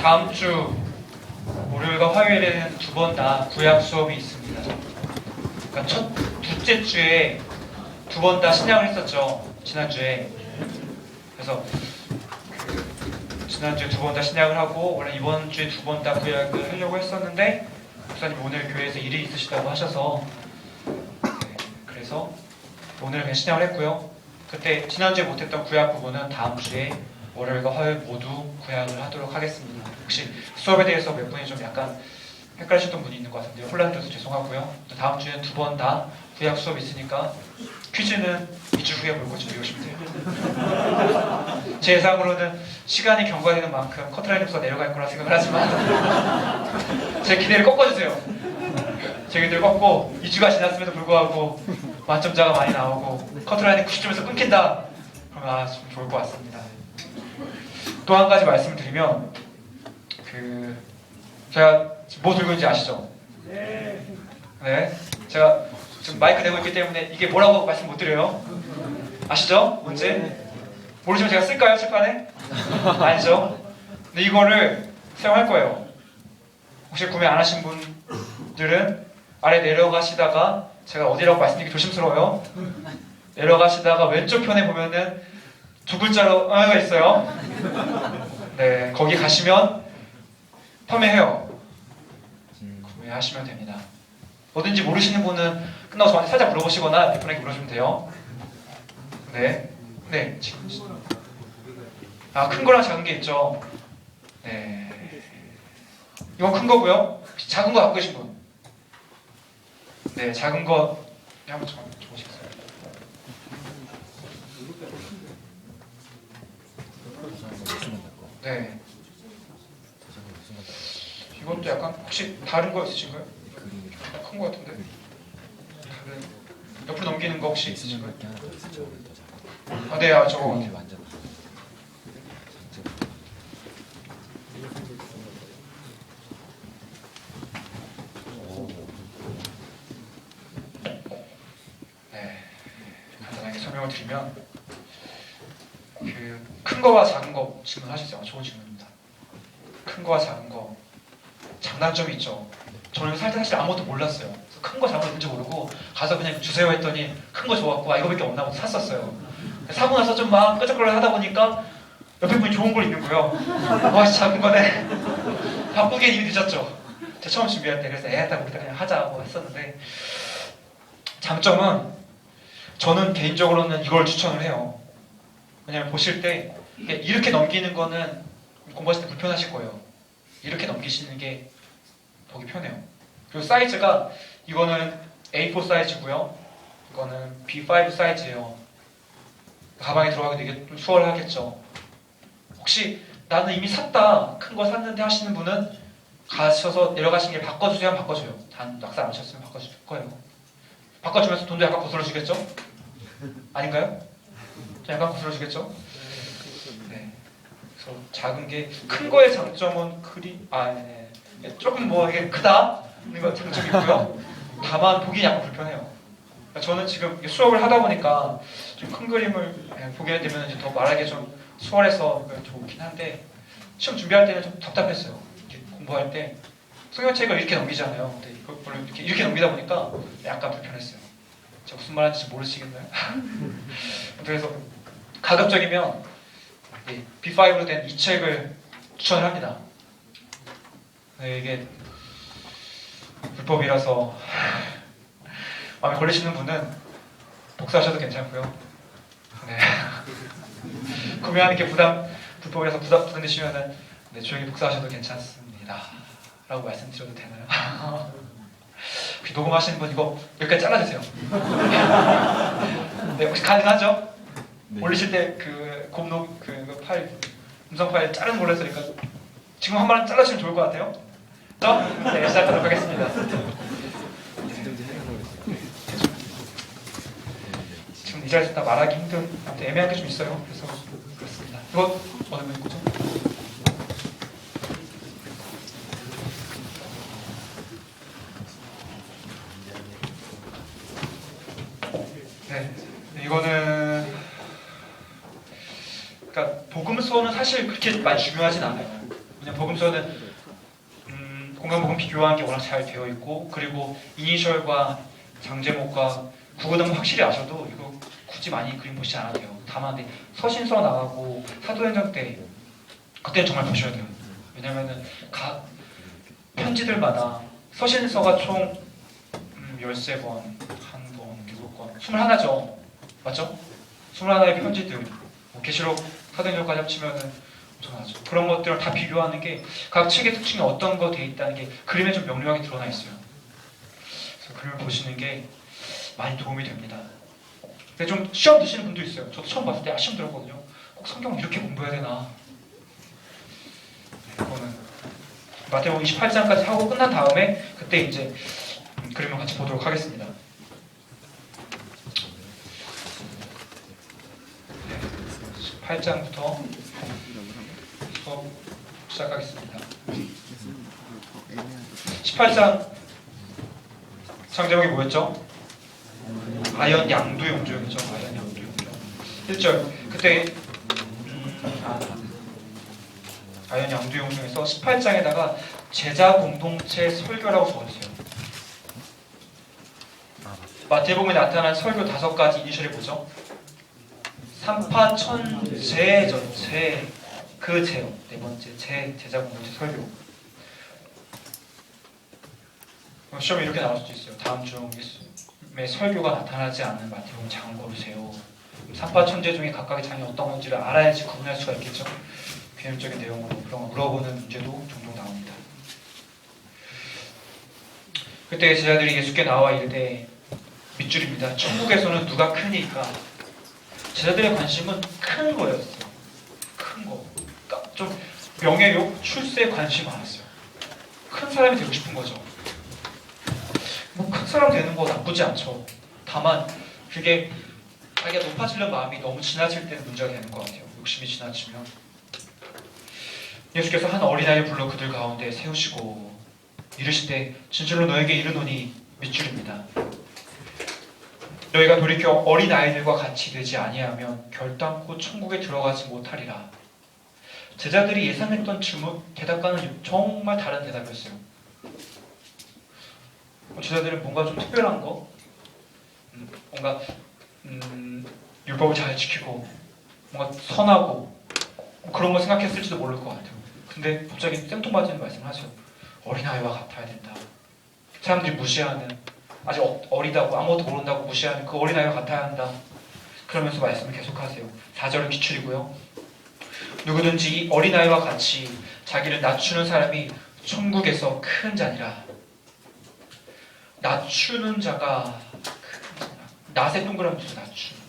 다음 주 월요일과 화요일에는 두 번 다 구약 수업이 있습니다. 그러니까 둘째 주에 두 번 다 신약을 했었죠. 지난주에. 그래서 지난주에 두 번 다 신약을 하고 원래 이번 주에 두 번 다 구약을 하려고 했었는데 목사님 오늘 교회에서 일이 있으시다고 하셔서 그래서 오늘 그냥 신약을 했고요. 그때 지난주에 못했던 구약 부분은 다음 주에 월요일과 화요일 모두 구약을 하도록 하겠습니다. 혹시 수업에 대해서 몇 분이 좀 약간 헷갈리셨던 분이 있는 것 같은데요. 혼란돼서 죄송하고요. 다음 주에는 두 번 다 구약 수업 있으니까 퀴즈는 2주 후에 물고 준비오시면 돼요. 제 예상으로는 시간이 경과되는 만큼 커트라인 점수가 내려갈 거라 생각을 하지만 제 기대를 꺾어주세요. 제 기대를 꺾고 2주가 지났음에도 불구하고 만점자가 많이 나오고 커트라인이 90점에서 끊긴다. 그러면 좀 좋을 것 같습니다. 또 한 가지 말씀을 드리면 제가 지금 뭐 들고 있는지 아시죠? 네. 제가 지금 마이크 대고 있기 때문에 이게 뭐라고 말씀 못 드려요. 아시죠? 뭔지? 모르시면 제가 쓸까요? 칠판에? 아니죠? 근데 이거를 사용할 거예요. 혹시 구매 안 하신 분들은 아래 내려가시다가 제가 어디라고 말씀드리기 조심스러워요. 내려가시다가 왼쪽 편에 보면은 두 글자로 가 있어요. 네, 거기 가시면 판매해요. 구매하시면 됩니다. 어딘지 모르시는 분은 끝나고 저한테 살짝 물어보시거나 몇 분에게 물어주면 돼요. 네, 네. 큰 거랑 작은 게 있죠. 네, 이건 큰 거고요. 작은 거 갖고 계신 분. 네, 작은 거 한번 줘보시겠어요? 네. 이것도 약간 혹시 다른 거 있으신가요? 큰 거 같은데. 다른 옆으로 넘기는 거 혹시 있으신가요? 아, 네, 저거. 네, 간단하게 설명을 드리면 큰 거와 작은 거 질문하시죠. 좋은 질문입니다. 큰 거와 작은 거 장단점이 있죠. 저는 살 때 사실 아무것도 몰랐어요. 큰 거 작은 거 있는지 모르고 가서 그냥 주세요 했더니 큰 거 좋았고 이거밖에 없나 보고 샀었어요. 사고 나서 좀 막 끄적거려 하다 보니까 옆에 분이 좋은 걸 입는 거예요. 작은 거네. 바쁘게 이미 늦었죠. 제가 처음 준비할 때 그래서 애했다고 그냥 하자고 했었는데 장점은 저는 개인적으로는 이걸 추천을 해요. 왜냐면 보실 때 이렇게 넘기는 거는 공부하실 때 불편하실 거예요. 이렇게 넘기시는 게 보기 편해요. 그리고 사이즈가 이거는 A4 사이즈고요. 이거는 B5 사이즈예요. 가방에 들어가기 되게 좀 수월하겠죠. 혹시 나는 이미 샀다, 큰 거 샀는데 하시는 분은 가셔서 내려가신 길 바꿔주세요 하면 바꿔줘요. 단 낙사 안 하셨으면 바꿔줄 거예요. 바꿔주면서 돈도 약간 거슬러주겠죠? 아닌가요? 좀 약간 거슬러주겠죠? 네. 그래서 작은 게 큰 거의 장점은 조금 이게 크다 이런 거 장점이 있고요. 다만 보기 약간 불편해요. 그러니까 저는 지금 수업을 하다 보니까 좀 큰 그림을 보게 되면 이제 더 말하기 좀 수월해서 좋긴 한데 시험 준비할 때는 좀 답답했어요. 공부할 때 성경책을 이렇게 넘기잖아요. 근데 이걸 이렇게 넘기다 보니까 약간 불편했어요. 제가 무슨 말하는지 모르시겠나요? 그래서 가급적이면 B5로 된 이 책을 추천합니다. 네, 이게 불법이라서 마음에 걸리시는 분은 복사하셔도 괜찮고요. 네. 구매하는 게 불법이라서 부담되시면은 조용히 복사하셔도 괜찮습니다. 라고 말씀드려도 되나요? 혹시 녹음하시는 분 이거 여기까지 잘라주세요. 네, 혹시 가능하죠? 네. 올리실 때 음성 파일 자르는 걸로 했으니까 지금 한 번 잘라주시면 좋을 것 같아요. 네, 시작하도록 하겠습니다. 지금 이 자리에서 다 말하기 힘든, 아무튼 애매한 게 좀 있어요. 그래서 그렇습니다. 이거 어느 분인 거죠? 네, 이거는 그러니까 복음서는 사실 그렇게 많이 중요하진 않아요. 그냥 복음서는 공간복음 비교한 게 워낙 잘 되어 있고, 그리고 이니셜과 장제목과 구구단문 확실히 아셔도 이거 굳이 많이 그림 보시지 않아도 돼요. 다만 서신서 나가고 사도행전 때 그때 정말 보셔야 돼요. 왜냐면은 각 편지들마다 서신서가 총 13권, 1권, 7권, 21죠. 맞죠? 21의 편지들. 뭐 계시록 사도행전까지 합치면은 엄청나죠. 그런 것들을 다 비교하는 게 각 책의 특징이 어떤 거 돼 있다는 게 그림에 좀 명료하게 드러나 있어요. 그래서 그림을 보시는 게 많이 도움이 됩니다. 근데 좀 시험 드시는 분도 있어요. 저도 처음 봤을 때 시험 들었거든요. 꼭 성경 이렇게 공부해야 되나? 네, 그거는 마태복음 28장까지 하고 끝난 다음에 그때 이제 그림을 같이 보도록 하겠습니다. 네, 18장부터 수업 시작하겠습니다. 18장 장제목이 뭐였죠? 아연 양두용조였죠. 아연 양두용조. 1절 그때 아연 양두용조에서 18장에다가 제자 공동체 설교라고 적어주세요. 마태복음에 나타난 설교 5가지 이니셜이 뭐죠? 삼파천제 전체 그 제요. 네 번째 제자 공동체 설교. 시험에 이렇게 나올 수도 있어요. 다음 중 예수님의 설교가 나타나지 않는 마태복음 장을 고르세요. 삼파천제 중에 각각의 장이 어떤 건지를 알아야지 구분할 수가 있겠죠. 개념적인 내용으로 그런 거 물어보는 문제도 종종 나옵니다. 그때 제자들이 예수께 나와 이르되 밑줄입니다. 천국에서는 누가 크니까? 제자들의 관심은 큰 거였어요. 큰 거. 그러니까 좀 명예욕, 출세에 관심이 많았어요. 큰 사람이 되고 싶은 거죠. 뭐 큰 사람 되는 거 나쁘지 않죠. 다만 그게 자기가 높아지려는 마음이 너무 지나칠 때는 문제가 되는 것 같아요. 욕심이 지나치면. 예수께서 한 어린아이를 불러 그들 가운데 세우시고 이르시되 진실로 너에게 이르노니 밑줄입니다. 너희가 돌이켜 어린아이들과 같이 되지 아니하면 결단코 천국에 들어가지 못하리라. 제자들이 예상했던 질문, 대답과는 정말 다른 대답이었어요. 제자들은 뭔가 좀 특별한 거, 뭔가 율법을 잘 지키고 뭔가 선하고 그런 걸 생각했을지도 모를 것 같아요. 근데 갑자기 생뚱맞은 말씀을 하죠. 어린아이와 같아야 된다. 사람들이 무시하는, 아직 어리다고 아무것도 모른다고 무시하는 그 어린아이와 같아야 한다. 그러면서 말씀을 계속하세요. 4절은 기출이고요. 누구든지 이 어린아이와 같이 자기를 낮추는 사람이 천국에서 큰 자니라. 낮추는 자가 낫에 동그라미 쳐서 낮추는.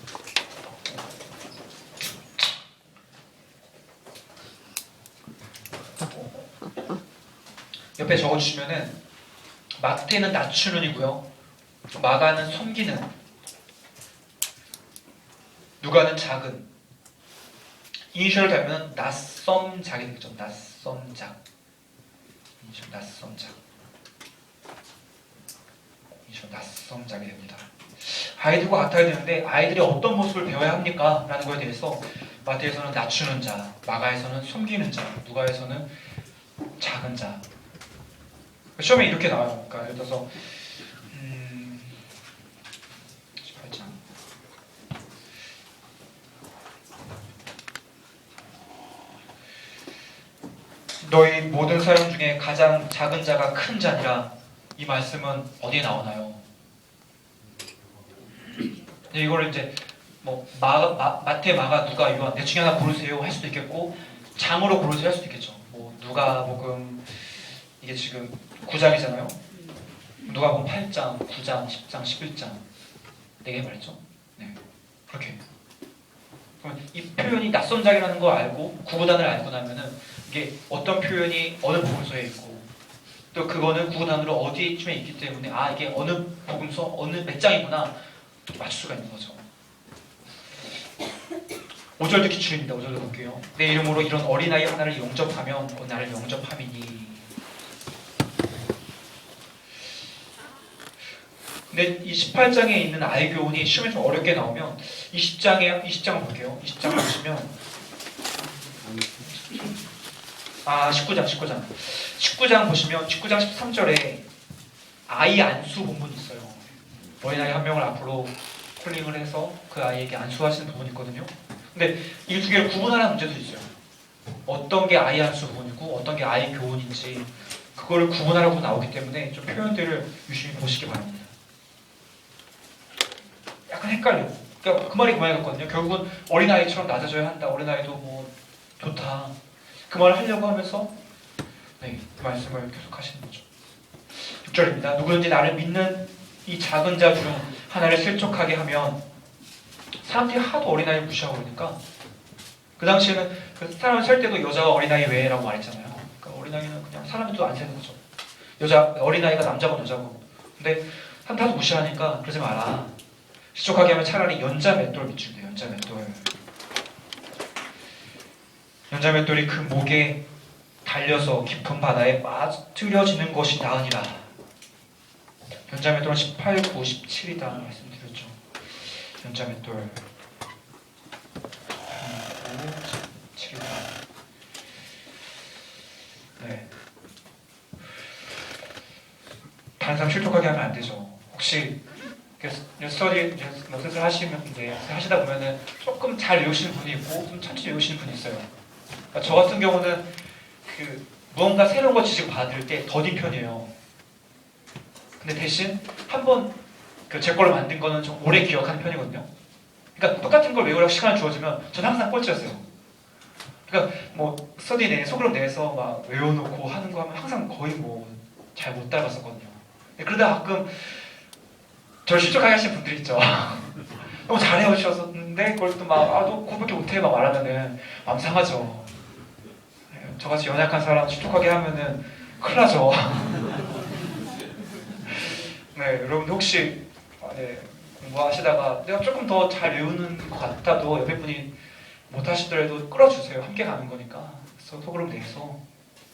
옆에 적어주시면은 마태는 낮추는이고요. 마가는 섬기는, 누가는 작은. 이니셜을 달면 낯섦작이 되겠죠. 낯섦작. 이니셜 낯섦작. 이니셜 낯섦작이 됩니다. 아이들과 같아야 되는데 아이들이 어떤 모습을 배워야 합니까? 라는 거에 대해서 마태에서는 낮추는 자, 마가에서는 섬기는 자, 누가에서는 작은 자. 시험에 이렇게 나와요. 그러니까 예를 들어서 18장 너희 모든 사람 중에 가장 작은 자가 큰 자니라. 이 말씀은 어디에 나오나요? 이거를 이제 뭐 마태, 마가, 누가, 요한 내 중에 하나 고르세요 할 수도 있겠고 장으로 고르세요 할 수도 있겠죠. 뭐 누가복음 이게 지금 9장이잖아요. 누가복음 8장, 9장, 10장, 11장 4개 말했죠. 네, 그렇게. 그러면 이 표현이 낯선작이라는 걸 알고 구구단을 알고 나면은 이게 어떤 표현이 어느 복음서에 있고 또 그거는 구구단으로 어디쯤에 있기 때문에 아 이게 어느 복음서 어느 몇 장이구나 맞출 수가 있는 거죠. 5절도 기출입니다. 5절도 볼게요. 내 이름으로 이런 어린아이 하나를 영접하면 곧 나를 영접함이니. 근데 이 18장에 있는 아이 교훈이 시험에 좀 어렵게 나오면 20장을 볼게요. 20장을 보시면 19장 보시면 19장 13절에 아이 안수 본문이 있어요. 어린아이 한 명을 앞으로 콜링을 해서 그 아이에게 안수하시는 부분이 있거든요. 근데 이 두 개를 구분하는 문제도 있어요. 어떤 게 아이 안수 부분이고 어떤 게 아이 교훈인지 그거를 구분하라고 나오기 때문에 좀 표현들을 유심히 보시기 바랍니다. 약간 헷갈려요. 그러니까 그 말이 그 말이었거든요. 결국은 어린아이처럼 낮아져야 한다. 어린아이도 뭐 좋다. 그 말을 하려고 하면서 그 말씀을 계속 하시는 거죠. 6절입니다. 누구든지 나를 믿는 이 작은 자 중 하나를 실족하게 하면 사람들이 하도 어린아이를 무시하고 그러니까 그 당시에는 그 사람을 셀 때도 여자가 어린아이 외라고 말했잖아요. 그러니까 어린아이는 그냥 사람들도 안 세는 거죠. 어린아이가 남자건 여자건. 근데 사람들 하도 무시하니까 그러지 마라. 실족하게 하면 차라리 연자 맷돌 밑줄이에요. 연자 맷돌. 연자 맷돌이 그 목에 달려서 깊은 바다에 빠뜨려지는 것이 나으니라. 연자 맷돌은 18, 9, 17이다 말씀드렸죠. 연자 맷돌 17이다. 네. 다른 사람 실족하게 하면 안 되죠. 혹시 스터디 슬슬 하시다 보면은 조금 잘 외우시는 분이 있고 좀 천천히 외우시는 분이 있어요. 그러니까 저 같은 경우는 무언가 새로운 거 지식 받을 때 더딘 편이에요. 근데 대신 한번 제 걸로 만든 거는 좀 오래 기억하는 편이거든요. 그러니까 똑같은 걸 외우라고 시간을 주어주면 저는 항상 꼴찌였어요. 그러니까 뭐 스터디 내 소그룹 내에서 막 외워놓고 하는 거 하면 항상 거의 뭐 잘 못 따라갔었거든요. 그러다 가끔 저를 실족하게 하시는 분들 있죠. 너무 잘 해오셨었는데 그걸 또 너 그거밖에 못해 막 말하면은 마음 상하죠. 저같이 연약한 사람 실족하게 하면은 큰일 나죠. 네, 여러분들 혹시 공부하시다가 내가 조금 더 잘 외우는 것 같아도 옆에 분이 못하시더라도 끌어주세요. 함께 가는 거니까. 소그룹 내에서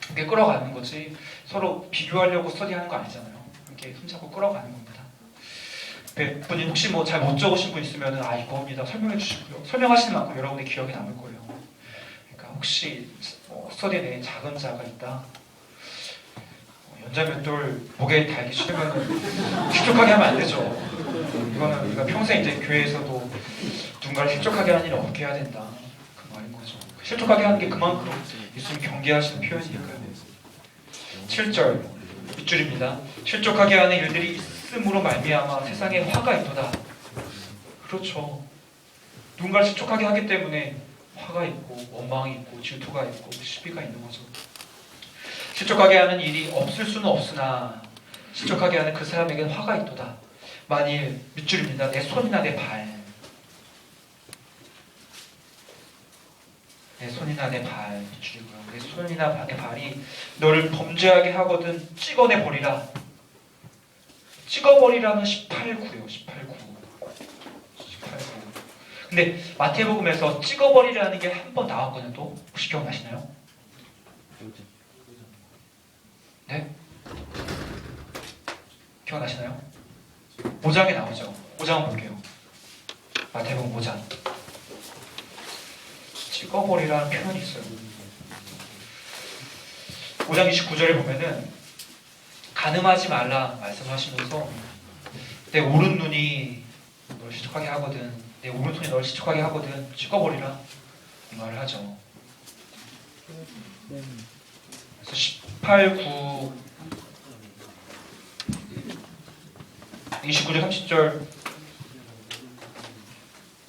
함께 끌어가는 거지 서로 비교하려고 스터디하는 거 아니잖아요. 이렇게 손잡고 끌어가는 겁니다. 네, 분이 혹시 뭐 잘 못 적으신 분 있으면은 이거입니다. 설명해 주시고요. 설명하시는 만큼 여러분의 기억에 남을 거예요. 그러니까 혹시 스터디 내에 작은 자가 있다. 연자 맷돌 목에 달기 싫으면 실족하게 하면 안 되죠. 이거는 우리가 평생 이제 교회에서도 누군가를 실족하게 하는 일을 없게 해야 된다. 그 말인 거죠. 실족하게 하는 게 그만큼 예수님 경계하시는 표현이니까요. 7절 밑줄입니다. 실족하게 하는 일들이 있음으로 말미암아 세상에 화가 있도다. 그렇죠. 누군가를 실족하게 하기 때문에 화가 있고 원망이 있고 질투가 있고 시비가 있는 거죠. 실족하게 하는 일이 없을 수는 없으나 실족하게 하는 그 사람에게는 화가 있도다. 만일 밑줄입니다. 내 손이나 내 발, 내 손이나 내 발 밑줄이고요. 내 손이나 내 발이 너를 범죄하게 하거든 찍어내버리라. 찍어버리라는 18구요. 18구. 근데 마태복음에서 찍어버리라는 게 한 번 나왔거든요. 또 혹시 기억나시나요? 네? 기억나시나요? 5장에 나오죠. 5장 볼게요. 마태복음 5장. 찍어버리라는 표현이 있어요. 5장 29절에 보면은 간음하지 말라 말씀하시면서 내 오른 눈이 널 실족하게 하거든, 내 오른손이 널 실족하게 하거든 찍어버리라 이 말을 하죠. 그래서 18, 9, 29절,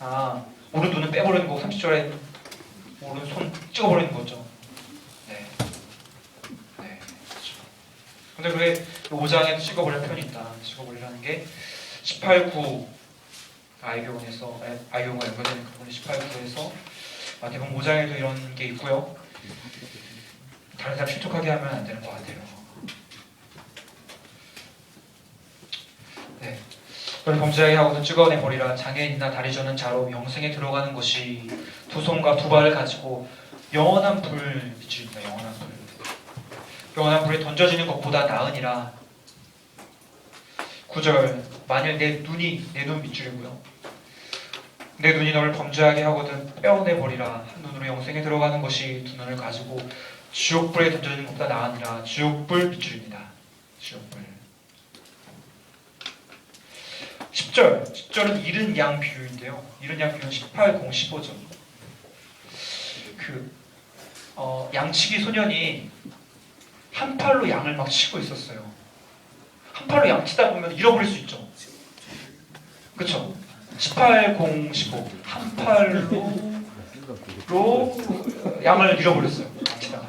30절 오른 눈은 빼버리는 거고 30절에 오른손 찍어버리는 거죠. 네. 그렇죠. 근데 왜 5장에 찍어버리는 표현이 있다. 찍어버리라는 게 18, 9 아이교훈과 연결되는 그 부분이 18, 9에서 마태복음 5장에도 이런 게 있고요. 다른 사람 실족하게 하면 안 되는 것 같아요. 네. 너를 범죄하게 하고도 찍어내버리라. 장애인이나 다리 저는 자로 영생에 들어가는 것이 두 손과 두 발을 가지고 영원한 불 밑줄입니다. 영원한 불. 영원한 불에 던져지는 것보다 나으니라. 9절 만일 내 눈 밑줄이고요. 내 눈이 너를 범죄하게 하거든 빼어내버리라. 한 눈으로 영생에 들어가는 것이 두 눈을 가지고 지옥불에 던져지는 것보다 나으니라. 지옥불 밑줄입니다. 지옥불. 10절은 잃은 양 비유인데요. 잃은 양 비유는 18, 15절. 양치기 소년이 한 팔로 양을 막 치고 있었어요. 한 팔로 양 치다 보면 잃어버릴 수 있죠. 그쵸? 18, 15. 한 팔로 양을 잃어버렸어요. 양 치다가.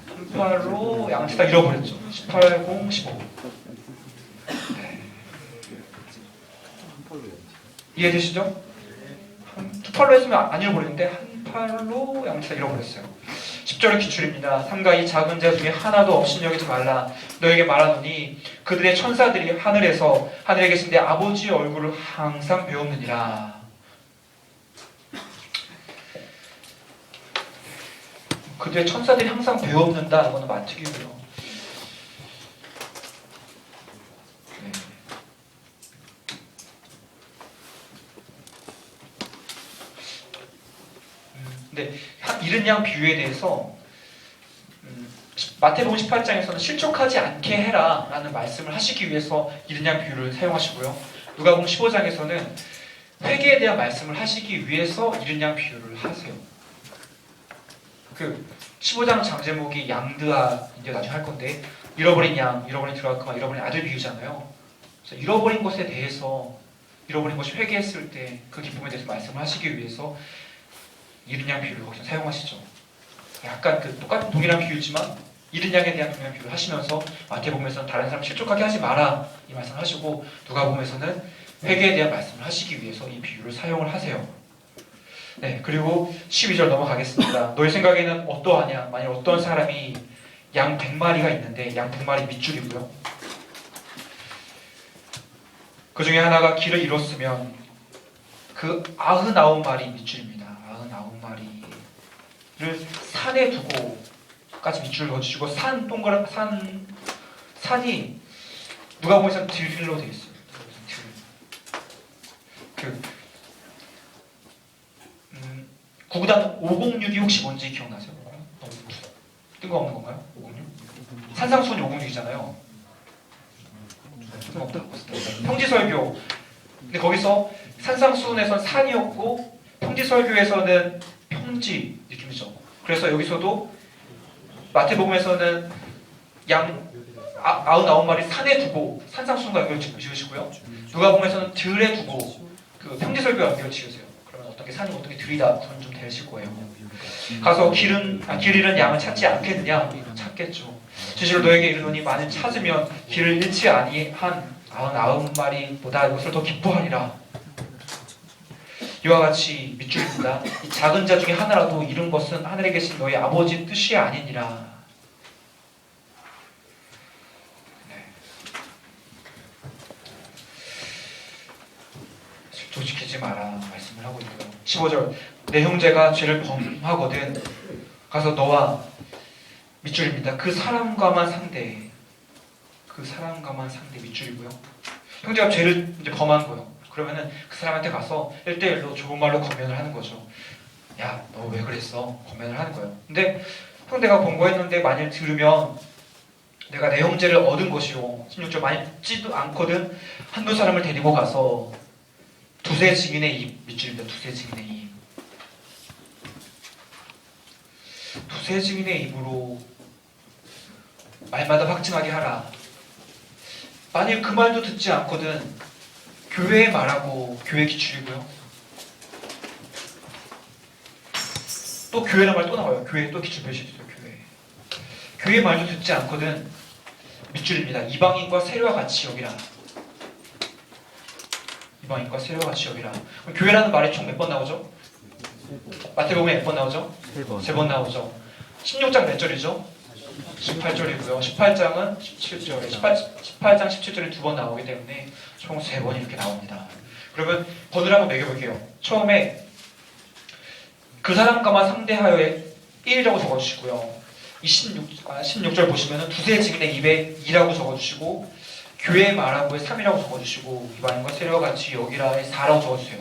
한 팔로 양 치다가 잃어버렸죠. 18, 15. 이해되시죠? 두 팔로 했으면 안 잃어버리는데 한 팔로 양치다 잃어버렸어요. 10절의 기출입니다. 삼가 이 작은 자 중에 하나도 없인 여기지 말라. 너에게 말하노니 그들의 천사들이 하늘에 계신 내 아버지의 얼굴을 항상 배우느니라. 그들의 천사들이 항상 배웁는다. 이거는 마특이고요. 근데 잃은 양 비유에 대해서 마태복음 18장에서는 실족하지 않게 해라 라는 말씀을 하시기 위해서 잃은 양 비유를 사용하시고요. 누가복음 15장에서는 회개에 대한 말씀을 하시기 위해서 잃은 양 비유를 하세요. 15장 장제목이 양드아인데 나중에 할 건데, 잃어버린 양, 잃어버린 드라크마, 잃어버린 아들 비유잖아요. 그래서 잃어버린 것에 대해서, 잃어버린 것이 회개했을 때 그 기쁨에 대해서 말씀을 하시기 위해서 잃은 양 비유를 거기서 사용하시죠. 약간 똑같은 동일한 비유지만 잃은 양에 대한 동일한 비유를 하시면서 마태복음에서는 다른 사람 실족하게 하지 마라 이 말씀을 하시고, 누가복음에서는 회개에 대한 말씀을 하시기 위해서 이 비유를 사용을 하세요. 네, 그리고 12절 넘어가겠습니다. 너희 생각에는 어떠하냐? 만약 어떤 사람이 양 100마리가 있는데 양 100마리 밑줄이고요. 그 중에 하나가 길을 잃었으면 그 99마리 밑줄입니다. 99마리를 산에 두고까지 밑줄을 그어주시고, 산이 누가복음에서는 들로 되어 있어요. 구구단 506이 혹시 뭔지 기억나세요? 뜬금없는 건가요? 506? 산상수훈이 506이잖아요. 뜬금없다. 평지설교. 근데 거기서 산상수훈에서는 산이었고 평지설교에서는 평지 느낌이죠. 그래서 여기서도 마태복음에서는 양 99마리 산에 두고 산상수훈과 연결 지으시고요. 누가복음에서는 들에 두고 평지설교와 연결 지으세요. 그러면 어떤 게 산이 어떤 게 들이다 그건 좀 되실 거예요. 가서 길 잃은 양을 찾지 않겠느냐? 찾겠죠. 진실로 너에게 이르노니 만일 찾으면 길을 잃지 아니한 99마리보다 이것을 더 기뻐하리라. 이와 같이 밑줄입니다. 이 작은 자 중에 하나라도 잃은 것은 하늘에 계신 너희 아버지 뜻이 아니니라. 실족시키지 마라 말씀을 하고 있고요. 15절 내 형제가 죄를 범하거든 가서 너와 밑줄입니다. 그 사람과만 상대해. 그 사람과만 상대 밑줄이고요. 형제가 죄를 이제 범한 거예요. 그러면은 그 사람한테 가서 1대1로 좋은 말로 권면을 하는 거죠. 야, 너 왜 그랬어? 권면을 하는 거예요. 근데 형제가 범거했는데 만일 들으면 내가 내 형제를 얻은 것이요. 16절 많이 듣지도 않거든 한두 사람을 데리고 가서 두세 증인의 입 밑줄입니다. 두세 증인의 입. 두세 증인의 입으로 말마다 확증하게 하라. 만일 그 말도 듣지 않거든 교회에 말하고 교회 기출이고요. 또 교회란 말 또 나와요. 교회 또 기출 표시 있어요. 교회 말도 듣지 않거든 밑줄입니다. 이방인과 세례와 같이 여기라. 이방인과 세례와 같이 여기라. 교회라는 말이 총 몇 번 나오죠? 마태복음에 몇 번 나오죠? 3번 나오죠. 16장 몇 절이죠? 18절이고요. 18장은 17절에 18장 17절에 2번 나오기 때문에 총 3번 이렇게 나옵니다. 그러면 번호를 한번 매겨볼게요. 처음에 그 사람과만 상대하여의 1이라고 적어주시고요. 16절 보시면 두세 증인의 입에 2라고 적어주시고 교회 말하고의 3이라고 적어주시고 이방인과 세례와 같이 여기라의 4라고 적어주세요.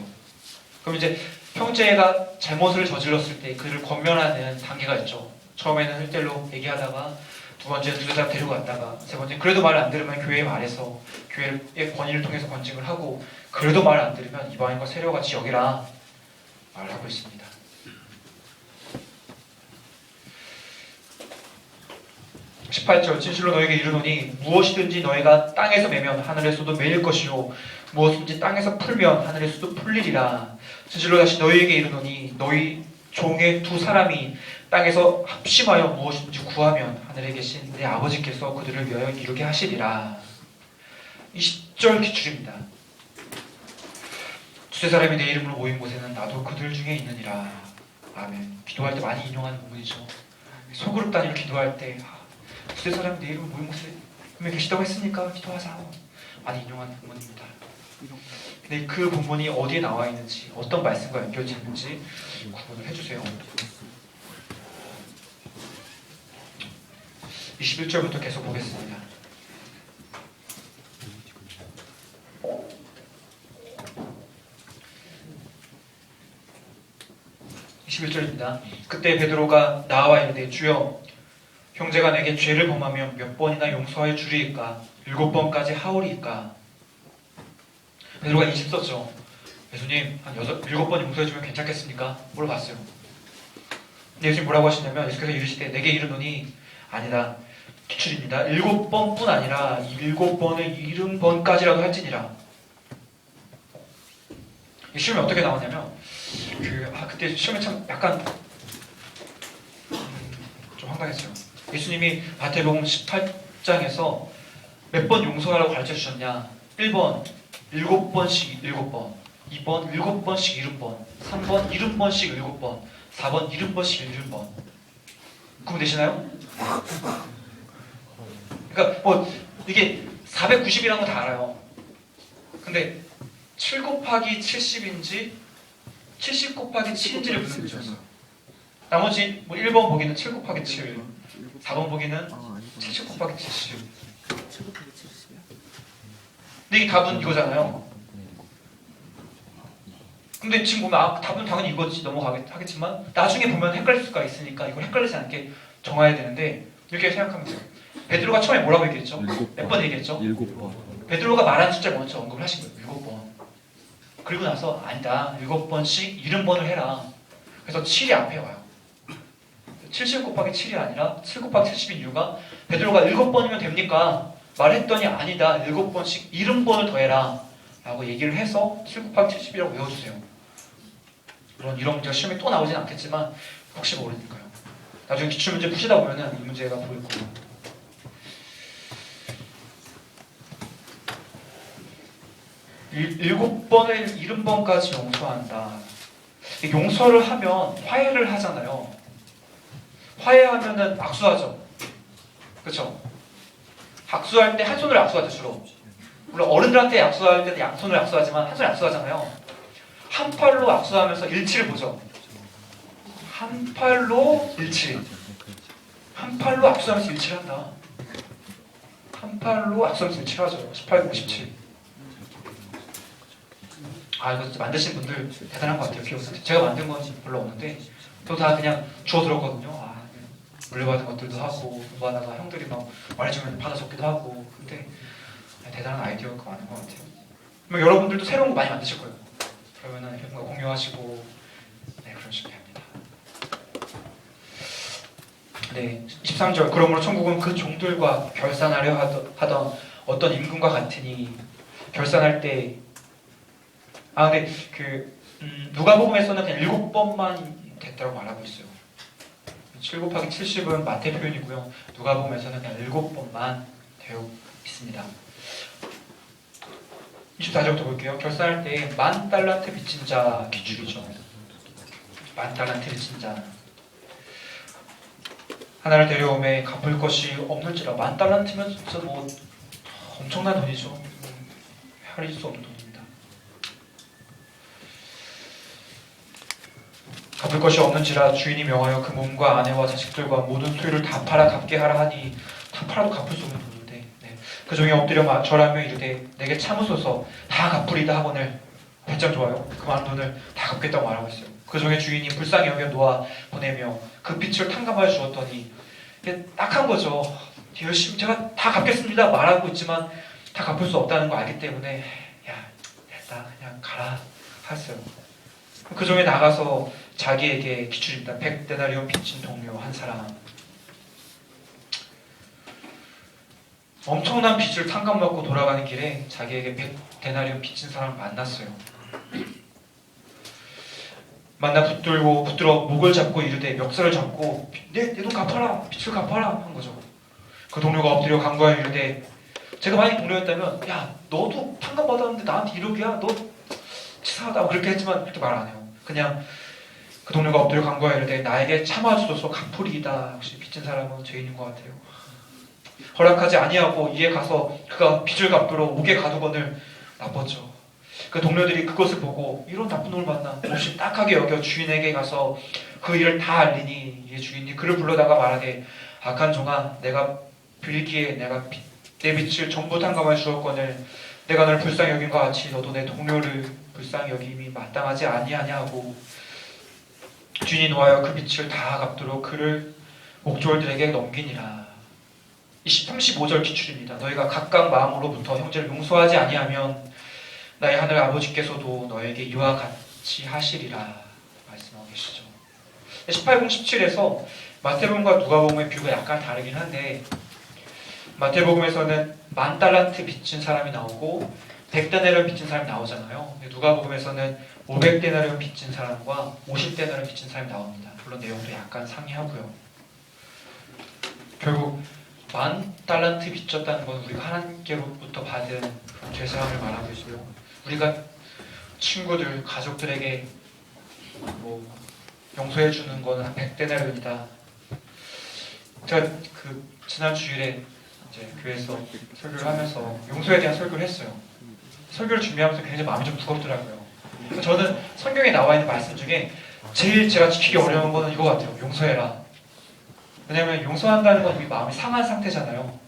그럼 이제 형제가 잘못을 저질렀을 때 그를 권면하는 단계가 있죠. 처음에는 1대1로 얘기하다가 두 번째는 두세 사람 데리고 갔다가 세 번째 그래도 말 안 들으면 교회에 말해서 교회의 권위를 통해서 권징을 하고 그래도 말 안 들으면 이방인과 세력같이 여기라 말을 하고 있습니다. (18절) 진실로 너에게 이르노니 무엇이든지 너희가 땅에서 매면 하늘에서도 매일 것이요 무엇든지 땅에서 풀면 하늘에서도 풀리리라. 진실로 다시 너희에게 이르노니 너희 종의 두 사람이 땅에서 합심하여 무엇인지 구하면 하늘에 계신 내 아버지께서 그들을 위하여 이루게 하시리라. 20절 기출입니다. 두세 사람이 내 이름으로 모인 곳에는 나도 그들 중에 있느니라. 아멘. 기도할 때 많이 인용하는 부분이죠. 소그룹 단위로 기도할 때 두세 사람이 내 이름으로 모인 곳에 분명 계시다고 했으니까 기도하자. 많이 인용하는 부분입니다. 근데 그 부분이 어디에 나와 있는지 어떤 말씀과 연결되는지 구분을 해주세요. 21절부터 계속 보겠습니다. (21절입니다) 그때 베드로가 나와 이르되 주여 형제가 내게 죄를 범하면 몇 번이나 용서하여 주리이까 7번까지 하오리이까. 베드로가 이 집 썼죠. 예수님 한 7번 용서해 주면 괜찮겠습니까? 물어봤어요. 근데 예수님 뭐라고 하시냐면 예수께서 이르시되 내게 이르노니 아니다. 기출입니다. 7번뿐 아니라 7번의 70번까지라도 할지니라. 이 시험이 어떻게 나왔냐면 그때 시험이 참 약간 좀 황당했어요. 예수님이 마태복음 18장에서 몇 번 용서하라고 가르쳐 주셨냐? 1번 7번씩 7번, 2번 7번씩 70번, 3번 70번씩 7번, 4번 70번씩 70번. 구분되시나요? 그러니까 뭐 이게 490이라는 거 다 알아요. 근데 7 곱하기 70인지 70 곱하기 7인지를 묻는 거죠. 나머지 뭐 1번 보기는 7 곱하기 7, 4번 보기는 70 곱하기 70. 근데 이게 답은 이거잖아요. 근데 지금 보면 답은 당연히 이거지 넘어가겠지만 나중에 보면 헷갈릴 수가 있으니까 이걸 헷갈리지 않게 정해야 되는데 이렇게 생각하면 돼요. 베드로가 처음에 뭐라고 얘기했죠? 몇 번 얘기했죠? 7번. 베드로가 말한 숫자를 먼저 언급을 하신 거예요. 7번. 그리고 나서 아니다. 7번씩 70번을 해라. 그래서 7이 앞에 와요. 70 곱하기 7이 아니라 7 곱하기 70인 이유가 베드로가 7번이면 됩니까? 말했더니 아니다. 7번씩 70번을 더해라. 라고 얘기를 해서 7 곱하기 70이라고 외워주세요. 물론 이런 문제가 시험에 또 나오진 않겠지만 혹시 모르니까요. 나중에 기출문제 푸시다 보면은 이 문제가 보일 거예요. 일곱 번을 70번까지 용서한다. 용서를 하면 화해를 하잖아요. 화해하면은 악수하죠. 그렇죠? 악수할 때 한 손으로 악수하죠 주로. 물론 어른들한테 악수할 때는 양손으로 악수하지만 한 손에 악수하잖아요. 한 팔로 악수하면서 일치를 보죠. 한 팔로 일치. 한 팔로 악수하면서 일치를 한다. 한 팔로 악수하면서 일치를 하죠. 18, 57. 이거 만드신 분들 대단한 것 같아요. 기억상. 제가 만든 건 별로 없는데 또 다 그냥 주워 들었거든요. 물려받은 것들도 하고 공부하다가 형들이 막 말해주면 받아 적기도 하고. 근데 대단한 아이디어가 많은 것 같아요. 여러분들도 새로운 거 많이 만드실 거예요. 그러면은 뭔가 공유하시고 그러시면 됩니다. 네, 23절 그러므로 천국은 그 종들과 결산하려 하던 어떤 임금과 같으니 결산할 때 근데 누가복음에서는 그냥 7번만 됐다고 말하고 있어요. 7 곱하기 70은 마태 표현이고요. 누가복음에서는 그냥 7번만 되어 있습니다. 24절부터 볼게요. 결산할 때 10,000달란트 빚진 자 기준이죠. 10,000달란트 빚진 자. 하나를 데려오매 갚을 것이 없는지라. 10,000달란트면 진짜 뭐 엄청난 돈이죠. 헤아릴 수 없는 돈입니다. 갚을 것이 없는지라 주인이 명하여 그 몸과 아내와 자식들과 모든 소유를 다 팔아 갚게 하라 하니 다 팔아도 갚을 수 없는 돈인데 그 종이 엎드려 절하며 이르되 내게 참으소서 다 갚으리다 하거늘. 배짱 좋아요. 그 많은 돈을 다 갚겠다고 말하고 있어요. 그 종의 주인이 불쌍히 여겨 놓아 보내며 그 빚을 탕감하여 주었더니 이게 딱한 거죠. 열심히 제가 다 갚겠습니다 말하고 있지만 다 갚을 수 없다는 거 알기 때문에 야 됐다 그냥 가라 했어요. 그 종에 나가서 자기에게 기출입니다. 100데나리온 빚진 동료 한 사람. 엄청난 빚을 탕감받고 돌아가는 길에 자기에게 100데나리온 빚진 사람을 만났어요. 만나 붙들어 목을 잡고 이르되 멱살을 잡고 내 돈 갚아라 빚을 갚아라 한 거죠. 그 동료가 엎드려 간구하여 이르되 제가 만약 동료였다면 야 너도 탕감받았는데 나한테 이러기야 너 치사하다 그렇게 했지만 그렇게 말 안 해요. 그냥 그 동료가 엎드려 간구하여 이르되 나에게 참아주소서 갚으리이다. 혹시 빚진 사람은 죄인인 것 같아요. 허락하지 아니하고 이에 가서 그가 빚을 갚도록 옥에 가두건을 나빴죠. 그 동료들이 그것을 보고 이런 나쁜 놈을 만나 몹시 딱하게 여겨 주인에게 가서 그 일을 다 알리니 이에 주인이 그를 불러다가 말하되 악한 종아 내가 빌기에 내가 내 빚을 전부 탕감하여 주었거늘 내가 너를 불쌍히 여김과 같이 너도 내 동료를 불쌍히 여김이 마땅하지 아니하냐 하고 주인이 노하여 그 빚을 다 갚도록 그를 목졸들에게 넘기니라. 35절 기출입니다. 너희가 각각 마음으로부터 형제를 용서하지 아니하면 나의 하늘 아버지께서도 너에게 이와 같이 하시리라 말씀하고 계시죠. 18공 17에서 마태복음과 누가복음의 비유가 약간 다르긴 한데 마태복음에서는 10,000달란트 빚진 사람이 나오고 100데나리온 빚진 사람이 나오잖아요. 누가복음에서는 500데나리온 빚진 사람과 50데나리온 빚진 사람이 나옵니다. 물론 내용도 약간 상이하고요. 결국 10,000달란트 빚졌다는 건 우리가 하나님께로부터 받은 죄사함을 말하고 있고요. 우리가 친구들, 가족들에게 뭐 용서해 주는 거는 한 100데나리온이다. 제가 지난 주일에 이제 교회에서 설교를 하면서 용서에 대한 설교를 했어요. 설교를 준비하면서 굉장히 마음이 좀 무겁더라고요. 저는 성경에 나와 있는 말씀 중에 제일 제가 지키기 어려운 거는 이거 같아요. 용서해라. 왜냐면 용서한다는 건 이미 마음이 상한 상태잖아요.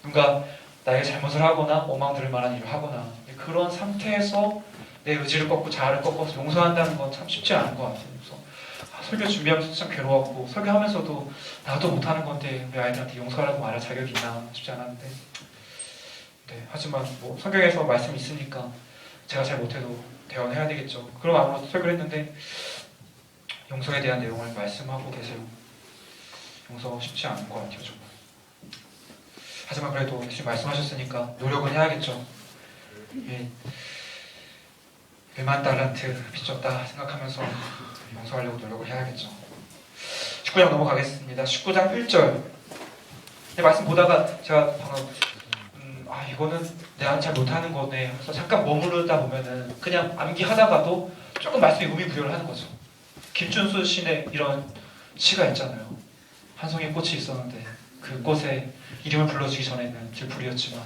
누가 나에게 잘못을 하거나 원망 들을 만한 일을 하거나 그런 상태에서 내 의지를 꺾고 자아를 꺾어서 용서한다는 건 참 쉽지 않은 것 같아요. 그래서 설교 준비하면서 참 괴로웠고 설교하면서도 나도 못하는 건데 우리 아이들한테 용서하라고 말할 자격이 있나 싶지 않았는데 네, 하지만 뭐 성경에서 말씀이 있으니까 제가 잘 못해도 대화는 해야 되겠죠. 그런 마음으로 설교를 했는데 용서에 대한 내용을 말씀하고 계세요. 용서 쉽지 않은 것 같아요. 정말. 하지만 그래도 예수님 말씀하셨으니까 노력은 해야겠죠. 예. 10,000달란트 빚졌다 생각하면서 용서하려고 노력을 해야겠죠. 19장 넘어가겠습니다. 19장 1절 말씀 보다가 제가 방금 이거는 내가 잘 못하는 거네 그래서 잠깐 머무르다 보면은 그냥 암기하다가도 조금 말씀에 의미부여를 하는 거죠. 김준수 시인의 이런 시가 있잖아요. 한 송이 꽃이 있었는데 그 꽃의 이름을 불러주기 전에는 들풀이었지만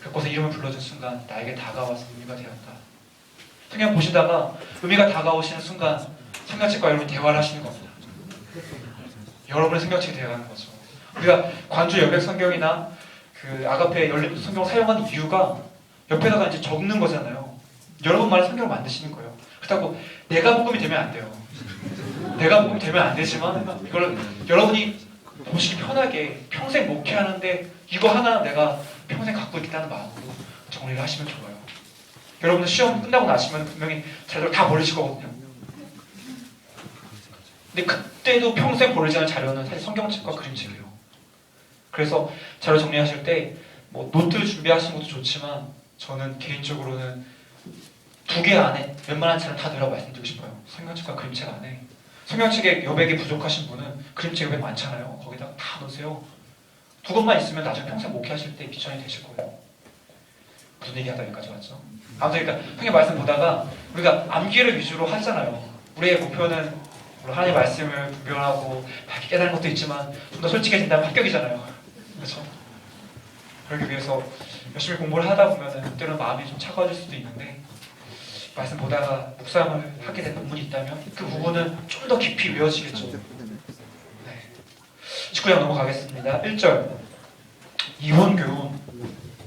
그 꽃의 이름을 불러준 순간 나에게 다가와서 의미가 되었다. 그냥 보시다가 의미가 다가오시는 순간 성경책과 여러분이 대화를 하시는 겁니다. 여러분의 성경책이 되어가는 거죠. 우리가 관주 여백 성경이나 그 아가페 열린 성경을 사용하는 이유가 옆에다가 이제 적는 거잖아요. 여러분만의 성경을 만드시는 거예요. 그렇다고 내가 복음이 되면 안 돼요. 내가 복음이 되면 안 되지만 이걸 여러분이 보시기 편하게 평생 목회하는데 이거 하나 내가 평생 갖고 있겠다는 마음으로 정리를 하시면 좋아요. 여러분은 시험 끝나고 나시면 분명히 자료를 다 버리실 거거든요. 근데 그때도 평생 버리지 않을 자료는 사실 성경책과 그림책이에요. 그래서 자료 정리하실 때 뭐 노트 준비하시는 것도 좋지만 저는 개인적으로는 2개 안에 웬만한 자료 다 넣으라고 말씀드리고 싶어요. 성경책과 그림책 안에. 성경책에 여백이 부족하신 분은 그림책 여백 많잖아요. 거기다가 다 넣으세요. 2권만 있으면 나중에 평생 목회하실 때 비전이 되실 거예요. 무슨 얘기하다 여기까지 왔죠? 아무튼 그러니까 형님 말씀 보다가 우리가 암기를 위주로 하잖아요. 우리의 목표는 물론 하나님의 말씀을 분별하고 깨달은 것도 있지만 좀 더 솔직해진다면 합격이잖아요. 그렇죠? 그러기 위해서 열심히 공부를 하다 보면 때로는 마음이 좀 차가워질 수도 있는데 말씀 보다가 묵상을 하게 된 부분이 있다면 그 부분은 좀 더 깊이 외워지겠죠. 네. 19장 넘어가겠습니다. 1절 이혼교훈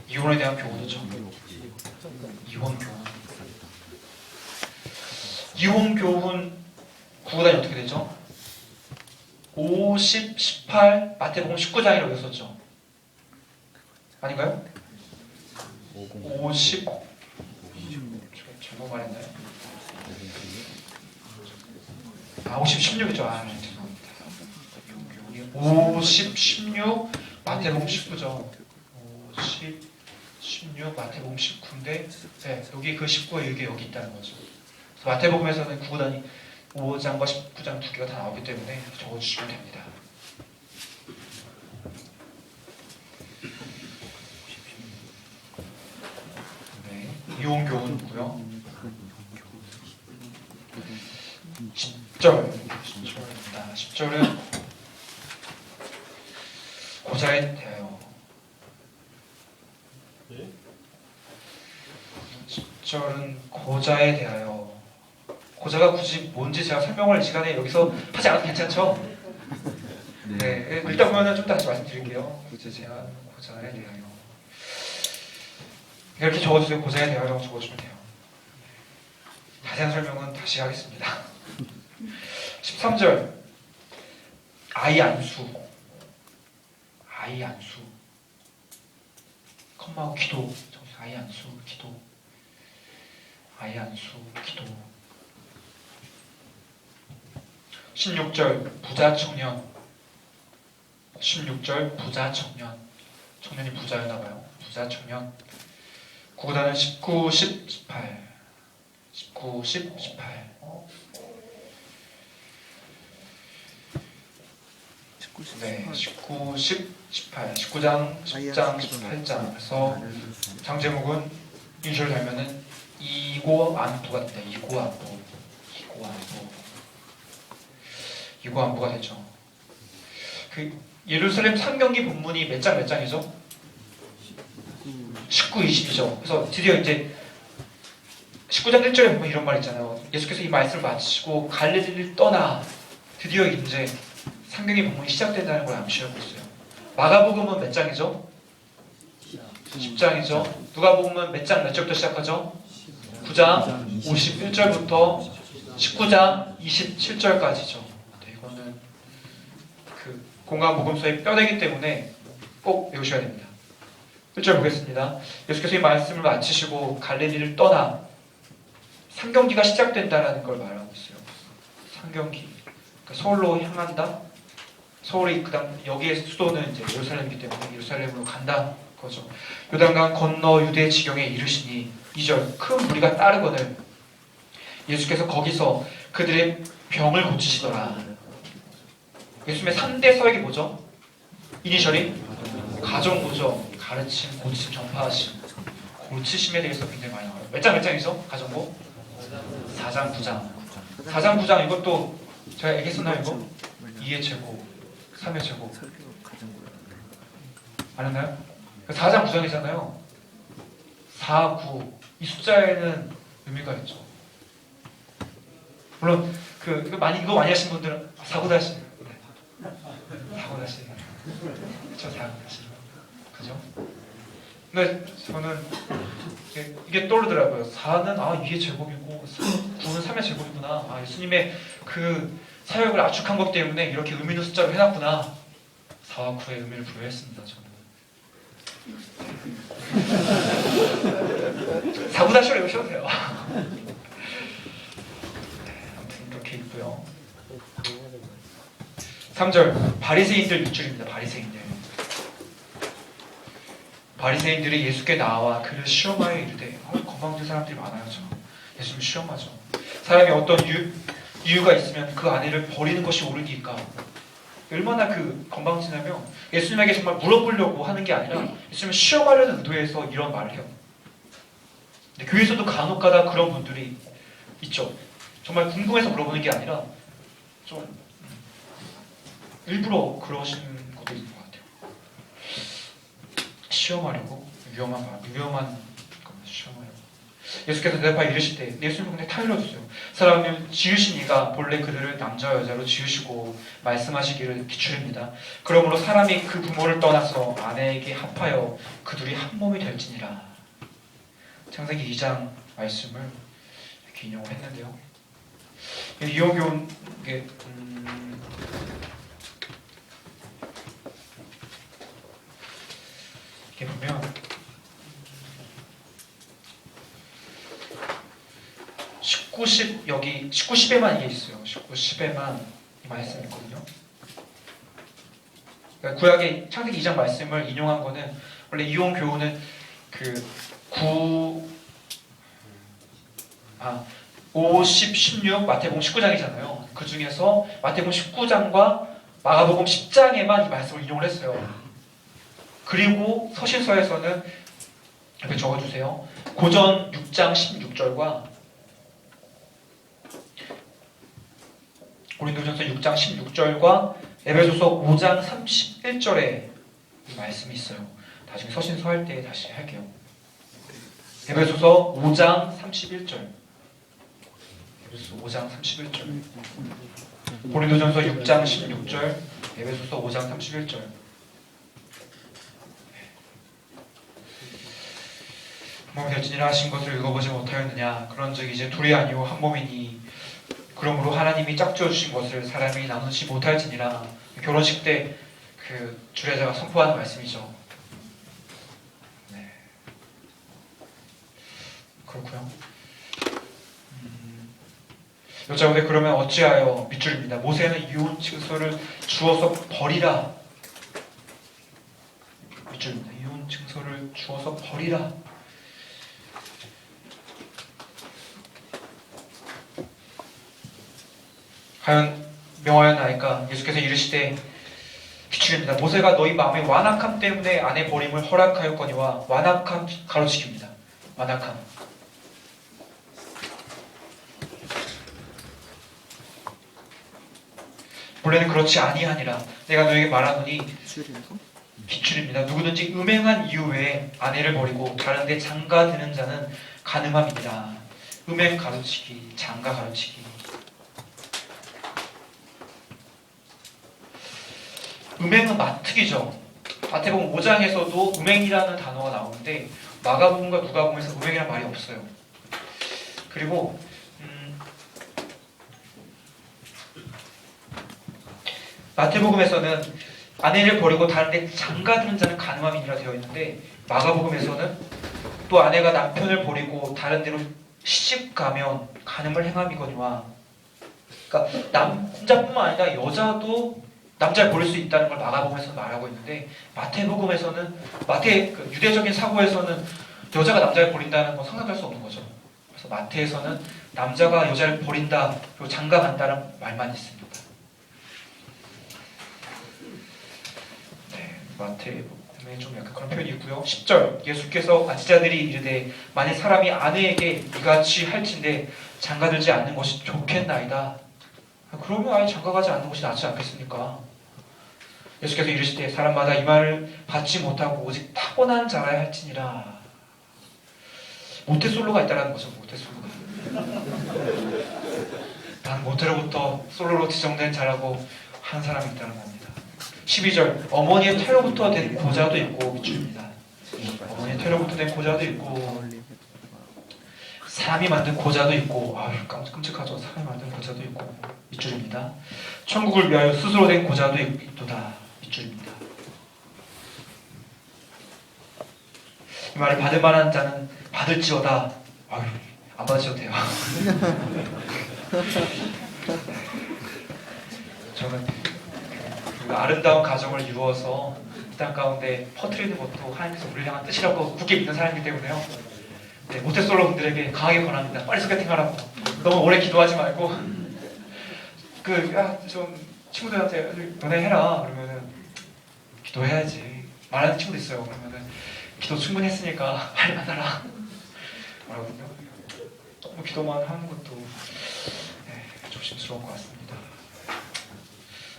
이혼에 대한 교훈이죠. 이혼교훈 구구단이 어떻게 되죠? 50, 18, 마태복음 19장이라고 했었죠. 아닌가요? 50 잘못 말했나요? 50, 16이죠. 죄송합니다. 50, 16 마태복음 19죠. 50, 16 마태복음 19인데 네, 여기 그 19가 이게 여기 있다는 거죠. 그래서 마태복음에서는 구구단이 5장과 19장 두 개가 다 나오기 때문에 적어주시면 됩니다. 네, 이온교훈이고요. 10절입니다. 10절은 고자에 대하여 10절은 고자에 대하여 고자가 굳이 뭔지 제가 설명을 이 시간에 여기서 하지 않아도 괜찮죠? 네, 일단 보면은 좀 다시 말씀드릴게요. 제가 고자에 대하여 이렇게 적어주세요. 고자에 대하여라고 적어주면 돼요. 자세한 설명은 다시 하겠습니다. 13절 아이 안수 컴마하고 기도 아이 안수 기도 16절 부자 청년 16절 부자 청년 청년이 부자였나봐요. 부자 청년 구구단은 19, 10, 18 19, 10, 18 네, 19, 10, 18 19장, 10장, 18장 그래서 장제목은 인쇼를 달면은 이고안부가 됩니다. 이고안부가 되죠. 그 예루살렘 상경기 본문이 몇 장이죠? 19, 20이죠. 그래서 드디어 이제 19장 1절에 보면 이런 말 있잖아요. 예수께서 이 말씀을 마치시고 갈릴리를 떠나 드디어 이제 상경기 본문이 시작된다는 걸 암시하고 있어요. 마가복음은 몇 장이죠? 10장이죠. 누가복음은 몇 절부터 시작하죠? 9장 51절부터 19장 27절까지죠. 네, 이거는 그 공간복음서의 뼈대기 때문에 꼭 외우셔야 됩니다. 1절 보겠습니다. 예수께서 이 말씀을 마치시고 갈릴리를 떠나 상경기가 시작된다라는 걸 말하고 있어요. 상경기. 그러니까 서울로 향한다. 서울이 그다음 여기에서 수도는 이제 예루살렘이기 때문에 예루살렘으로 간다 거죠. 요단강 건너 유대 지경에 이르시니 2절 큰 무리가 따르거늘 예수께서 거기서 그들의 병을 고치시더라. 예수님의 3대 서역이 뭐죠? 이니셜이 가정부죠. 가르침, 고침, 전파하심. 고치심에 대해서 굉장히 많이 나와요. 몇 장이죠? 가정부? 4장, 9장. 4장, 9장 이것도 제가 얘기했었나요 이거? 2의 제곱, 3의 제곱. 알았나요? 4장, 9장이잖아요. 4, 9. 이 숫자에는 의미가 있죠. 물론 이거 많이 하신 분들은 사고다시. 사고다시. 그쵸, 사고다시. 그죠? 근데 저는 이게 떠오르더라고요. 4는 2의 제곱이고 9는 3의 제곱이구나. 예수님의 그 사역을 압축한 것 때문에 이렇게 의미 있는 숫자로 해놨구나. 4와 9의 의미를 부여했습니다. 저는. 사고다시로 외우셔도 돼요. 아무튼 이렇게 있고요. 3절 바리새인들 밑줄입니다. 바리새인들이 예수께 나와 그를 시험하여 이르되 건방진 사람들이 많아요. 예수님 시험하죠. 사람이 어떤 이유가 있으면 그 아내를 버리는 것이 옳으니까. 얼마나 건방지냐면 예수님에게 정말 물어보려고 하는 게 아니라 예수님을 시험하려는 의도에서 이런 말을 해요. 근데 교회에서도 간혹가다 그런 분들이 있죠. 정말 궁금해서 물어보는 게 아니라 좀 일부러 그러시는 것도 있는 것 같아요. 시험하려고 위험한 겁니다. 시험하려고. 예수께서 대답하여 이르시되 예수님은 근데 타일러주세요. 사람을 지으신 이가 본래 그들을 남자와 여자로 지으시고 말씀하시기를 기출입니다. 그러므로 사람이 그 부모를 떠나서 아내에게 합하여 그 둘이 한 몸이 될지니라. 창세기 2장 말씀을 이렇게 인용을 했는데요. 이혼 교훈 이게 이게 보면 19, 10 여기 19, 10에만 이게 있어요. 19, 10에만 이 말씀이 있거든요. 그러니까 구약의 창세기 2장 말씀을 인용한 거는 원래 이혼 교훈은 그 5, 10, 16 마태복음 19장이잖아요. 그 중에서 마태복음 19장과 마가복음 10장에만 이 말씀을 인용을 했어요. 그리고 서신서에서는 옆에 적어주세요. 고전 6장 16절과 고린도전서 6장 16절과 에베소서 5장 31절에 이 말씀이 있어요. 나중에 서신서 할 때 다시 할게요. 에베소서 5장 31절. 에베소서 5장 31절. 고린도전서 6장 16절. 에베소서 5장 31절. 몸이 될지니라 하신 것을 읽어보지 못하였느냐. 그런즉 이제 둘이 아니오 한 몸이니 그러므로 하나님이 짝지어 주신 것을 사람이 나누지 못할지니라. 결혼식 때 그 주례자가 선포하는 말씀이죠. 네. 그렇고요. 여자분들 그러면 어찌하여 밑줄입니다. 모세는 이혼 징소를 주어서 버리라. 밑줄입니다. 이혼 징소를 주어서 버리라. 과연 명하였나이까? 예수께서 이르시되 비추입니다. 모세가 너희 마음의 완악함 때문에 아내 버림을 허락하였거니와 완악함 가로치기입니다. 완악함. 본래는 그렇지 아니하니라. 내가 너에게 말하노니 비출입니다. 누구든지 음행한 이후에 아내를 버리고 다른 데 장가드는 자는 간음함이니라. 음행 가로치기, 장가 가로치기. 음행은 마특이죠. 마태복음 5장에서도 음행이라는 단어가 나오는데 마가복음과 누가복음에서 음행이라는 말이 없어요. 그리고 마태복음에서는 아내를 버리고 다른 데 장가드는 자는 간음함이니라 되어 있는데 마가복음에서는 또 아내가 남편을 버리고 다른 데로 시집가면 간음을 행함이거니와. 그러니까 남자뿐만 아니라 여자도 남자를 버릴 수 있다는 걸 마가복음에서 말하고 있는데 마태복음에서는 그 유대적인 사고에서는 여자가 남자를 버린다는 건 상상할 수 없는 거죠. 그래서 마태에서는 남자가 여자를 버린다 그리고 장가 간다는 말만 있습니다. 네, 마태복음에 좀 약간 그런 표현이 있고요. 10절 예수께서 지자들이 이르되 만일 사람이 아내에게 이같이 할진대 장가들지 않는 것이 좋겠나이다. 그러면 아예 장가가지 않는 것이 낫지 않겠습니까? 예수께서 이르시되 사람마다 이 말을 받지 못하고 오직 타고난 자라야 할지니라. 모태솔로가 있다는 거죠. 모태솔로가. 난 모태로부터 솔로로 지정된 자라고 한 사람이 있다는 겁니다. 12절 어머니의 태로부터 된 고자도 있고 밑줄입니다. 어머니의 태로부터 된 고자도 있고 사람이 만든 고자도 있고 아유 끔찍하죠. 사람이 만든 고자도 있고 밑줄입니다. 천국을 위하여 스스로 된 고자도 있도다. 밑줄입니다. 이 말을 받을 만한 자는 받을지어다. 아유 안 받으셔도 돼요. 저는 그 아름다운 가정을 이루어서 이 땅 가운데 퍼뜨리는 것도 하나님께서 우리를 향한 뜻이라고 굳게 믿는 사람이기 때문에요. 네, 모태솔로 분들에게 강하게 권합니다. 빨리 소개팅하라고. 너무 오래 기도하지 말고 좀 친구들한테 너네 해라 그러면은 기도해야지. 말하는 친구도 있어요. 그러면은 기도 충분히 했으니까 빨리 만나라 말하거든요. 너무 기도만 하는 것도 조심스러운 것 같습니다.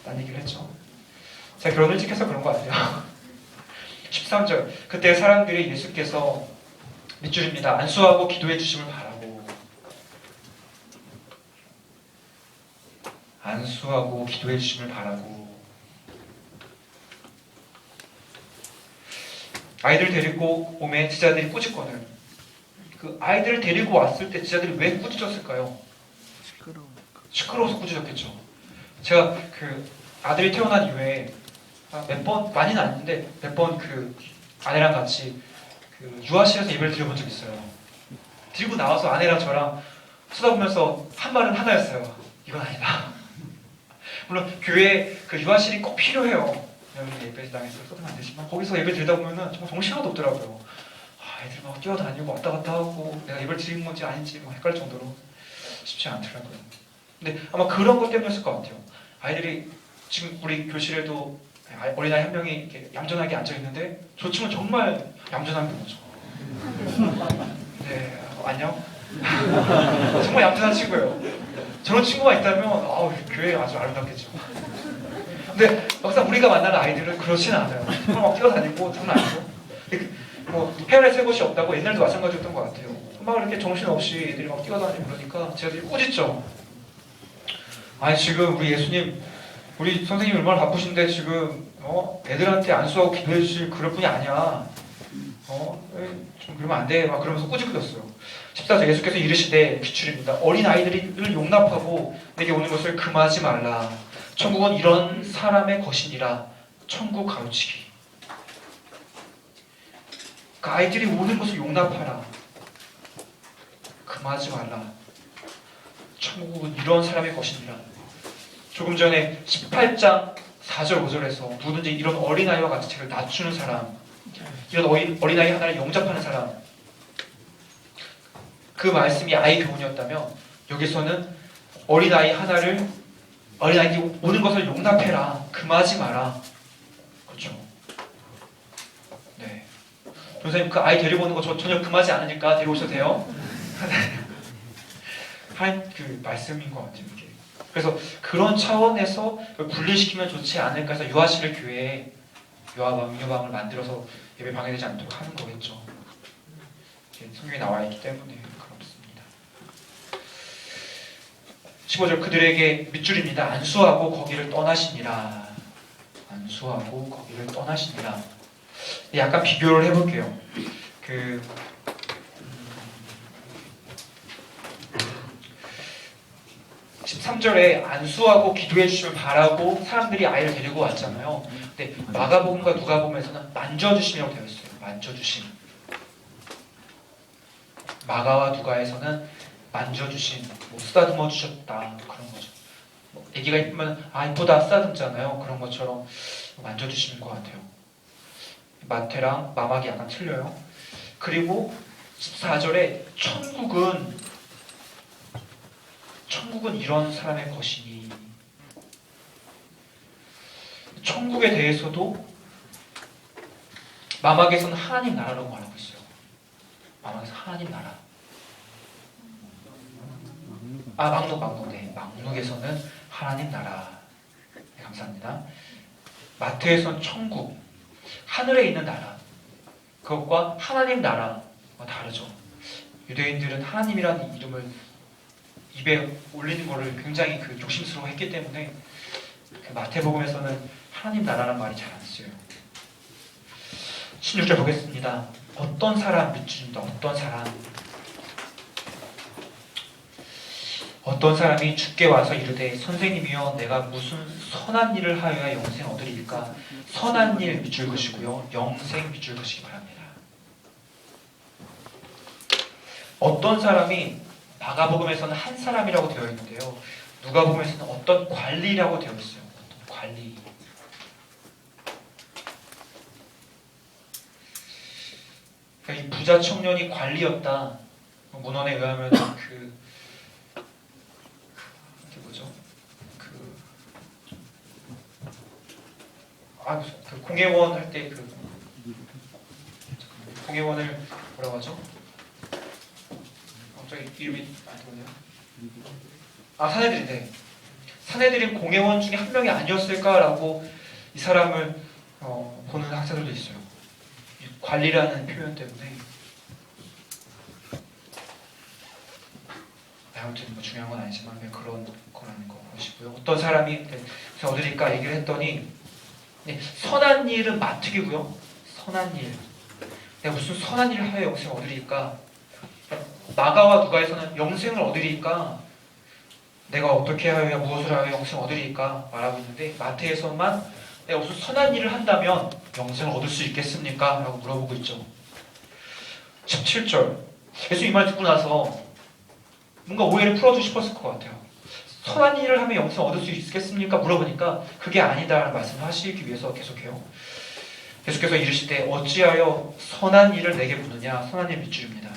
딴 얘기를 했죠. 제가 결혼을 일찍해서 그런 거 같아요. 13절 그때 사람들이 예수께서 밑줄입니다. 안수하고 기도해 주심을 바라고. 안수하고 기도해 주심을 바라고. 아이들 데리고 오면 지자들이 꾸짖거든. 그 아이들을 데리고 왔을 때 지자들이 왜 꾸짖었을까요? 시끄러우니까. 시끄러워서 꾸짖었겠죠. 제가 그 아들이 태어난 이후에 몇 번, 많이는 아닌데 몇 번 그 아내랑 같이 그 유아실에서 예배를 드려본 적 있어요. 드리고 나와서 아내랑 저랑 쳐다보면서 한 말은 하나였어요. 이건 아니다. 물론 교회에 그 유아실이 꼭 필요해요. 여기 예배당에서 써도 안 되지만 거기서 예배 드리다 보면은 정말 정신하나도 없더라고요. 애들 막 뛰어다니고 왔다 갔다 하고 내가 예배를 드린 건지 아닌지 막 헷갈릴 정도로 쉽지 않더라고요. 근데 아마 그런 것 때문이었을 것 같아요. 아이들이 지금 우리 교실에도 어린아이 한 명이 이렇게 얌전하게 앉아 있는데 저 친구는 정말 얌전한 거죠. 네, 안녕. 정말 얌전한 친구예요. 저런 친구가 있다면 교회 아주 아름답겠죠. 근데 막상 우리가 만나는 아이들은 그렇지는 않아요. 정말 막 뛰어다니고 장난 아니고. 뭐 헤어날 새 곳이 없다고 옛날도 마찬가지였던 것 같아요. 막 이렇게 정신없이 애들이 막 뛰어다니고 그러니까 제가 되게 꾸짖죠. 아니 지금 우리 예수님, 우리 선생님이 얼마나 바쁘신데 지금 애들한테 안수하고 기도해 주실 그럴 분이 아니야. 좀 그러면 안 돼. 막 그러면서 꾸짖거렸어요. 14절 예수께서 이르시되 비추립니다. 어린 아이들을 용납하고 내게 오는 것을 금하지 말라. 천국은 이런 사람의 것이니라. 천국 가로치기. 그 아이들이 오는 것을 용납하라. 금하지 말라. 천국은 이런 사람의 것이니라. 조금 전에 18장 4절 5절에서 누구든지 이런 어린아이와 같이 죄를 낮추는 사람, 이런 어린아이 하나를 영접하는 사람, 그 말씀이 아이 교훈이었다면 여기서는 어린아이들이 오는 것을 용납해라. 금하지 마라. 그렇죠. 네. 선생님 그 아이 데리고 오는 거 저 전혀 금하지 않으니까 데려오셔도 돼요. 한 그 말씀인 것 같아요. 이게. 그래서 그런 차원에서 분리시키면 좋지 않을까 해서 유아실을 교회에 유아방을 만들어서 예배 방해되지 않도록 하는 거겠죠. 성경에 나와 있기 때문에 그렇습니다. 15절 그들에게 밑줄입니다. 안수하고 거기를 떠나시니라. 안수하고 거기를 떠나시니라. 약간 비교를 해볼게요. 13절에 안수하고 기도해 주시면 바라고 사람들이 아이를 데리고 왔잖아요. 근데 마가복음과 누가복음에서는 만져주심이라고 되어 있어요. 만져주심. 마가와 누가에서는 만져주심, 쓰다듬어 주셨다 그런 거죠. 아기가 이쁘면 이쁘다 쓰다듬잖아요. 그런 것처럼 만져주시는 것 같아요. 마태랑 마막이 약간 틀려요. 그리고 14절에 천국은 이런 사람의 것이니. 천국에 대해서도 마막에서는 하나님 나라라고 말하고 있어요. 마막에서 하나님 나라. 막록. 네. 막록에서는 하나님 나라. 네, 감사합니다. 마태에서는 천국, 하늘에 있는 나라. 그것과 하나님 나라 다르죠. 유대인들은 하나님이라는 이름을 입에 올리는 거를 굉장히 조심스러워했기 때문에 마태복음에서는 하나님 나라라는 말이 잘 안 쓰여요. 16절 보겠습니다. 어떤 사람 밑줄입니다. 어떤 사람이 주께 와서 이르되 선생님이여 내가 무슨 선한 일을 하여야 영생 얻으리이까. 선한 일 밑줄 그시고요. 영생 밑줄 그시기 바랍니다. 어떤 사람이 마가복음에서는 한 사람이라고 되어 있는데요. 누가복음에서는 어떤 관리라고 되어 있어요. 어떤 관리. 그러니까 이 부자 청년이 관리였다. 문헌에 의하면 공예원 할 때 공예원을 뭐라고 하죠? 갑자기 이름이 안 떠오르네요. 사내들인데 사내들인 공예원 중에 한 명이 아니었을까라고 이 사람을 보는 학자들도 있어요. 관리라는 표현 때문에. 아무튼 중요한 건 아니지만 그런 거라는 거 보시고요. 어떤 사람이 얻으니까 얘기를 했더니 선한 일은 마특이고요. 선한 일. 내가 무슨 선한 일을 하여 영생을 얻으리까. 마가와 누가에서는 영생을 얻으리까 내가 어떻게 하여야 무엇을 하여 영생을 얻으리까 말하고 있는데, 마태에서만 내가 무슨 선한 일을 한다면 영생을 얻을 수 있겠습니까? 라고 물어보고 있죠. 17절, 예수 이 말 듣고 나서 뭔가 오해를 풀어주고 싶었을 것 같아요. 선한 일을 하면 영생을 얻을 수 있겠습니까? 물어보니까 그게 아니다라는 말씀을 하시기 위해서 계속해요. 계속해서 이르시되 어찌하여 선한 일을 내게 묻느냐. 선한 일 밑줄입니다.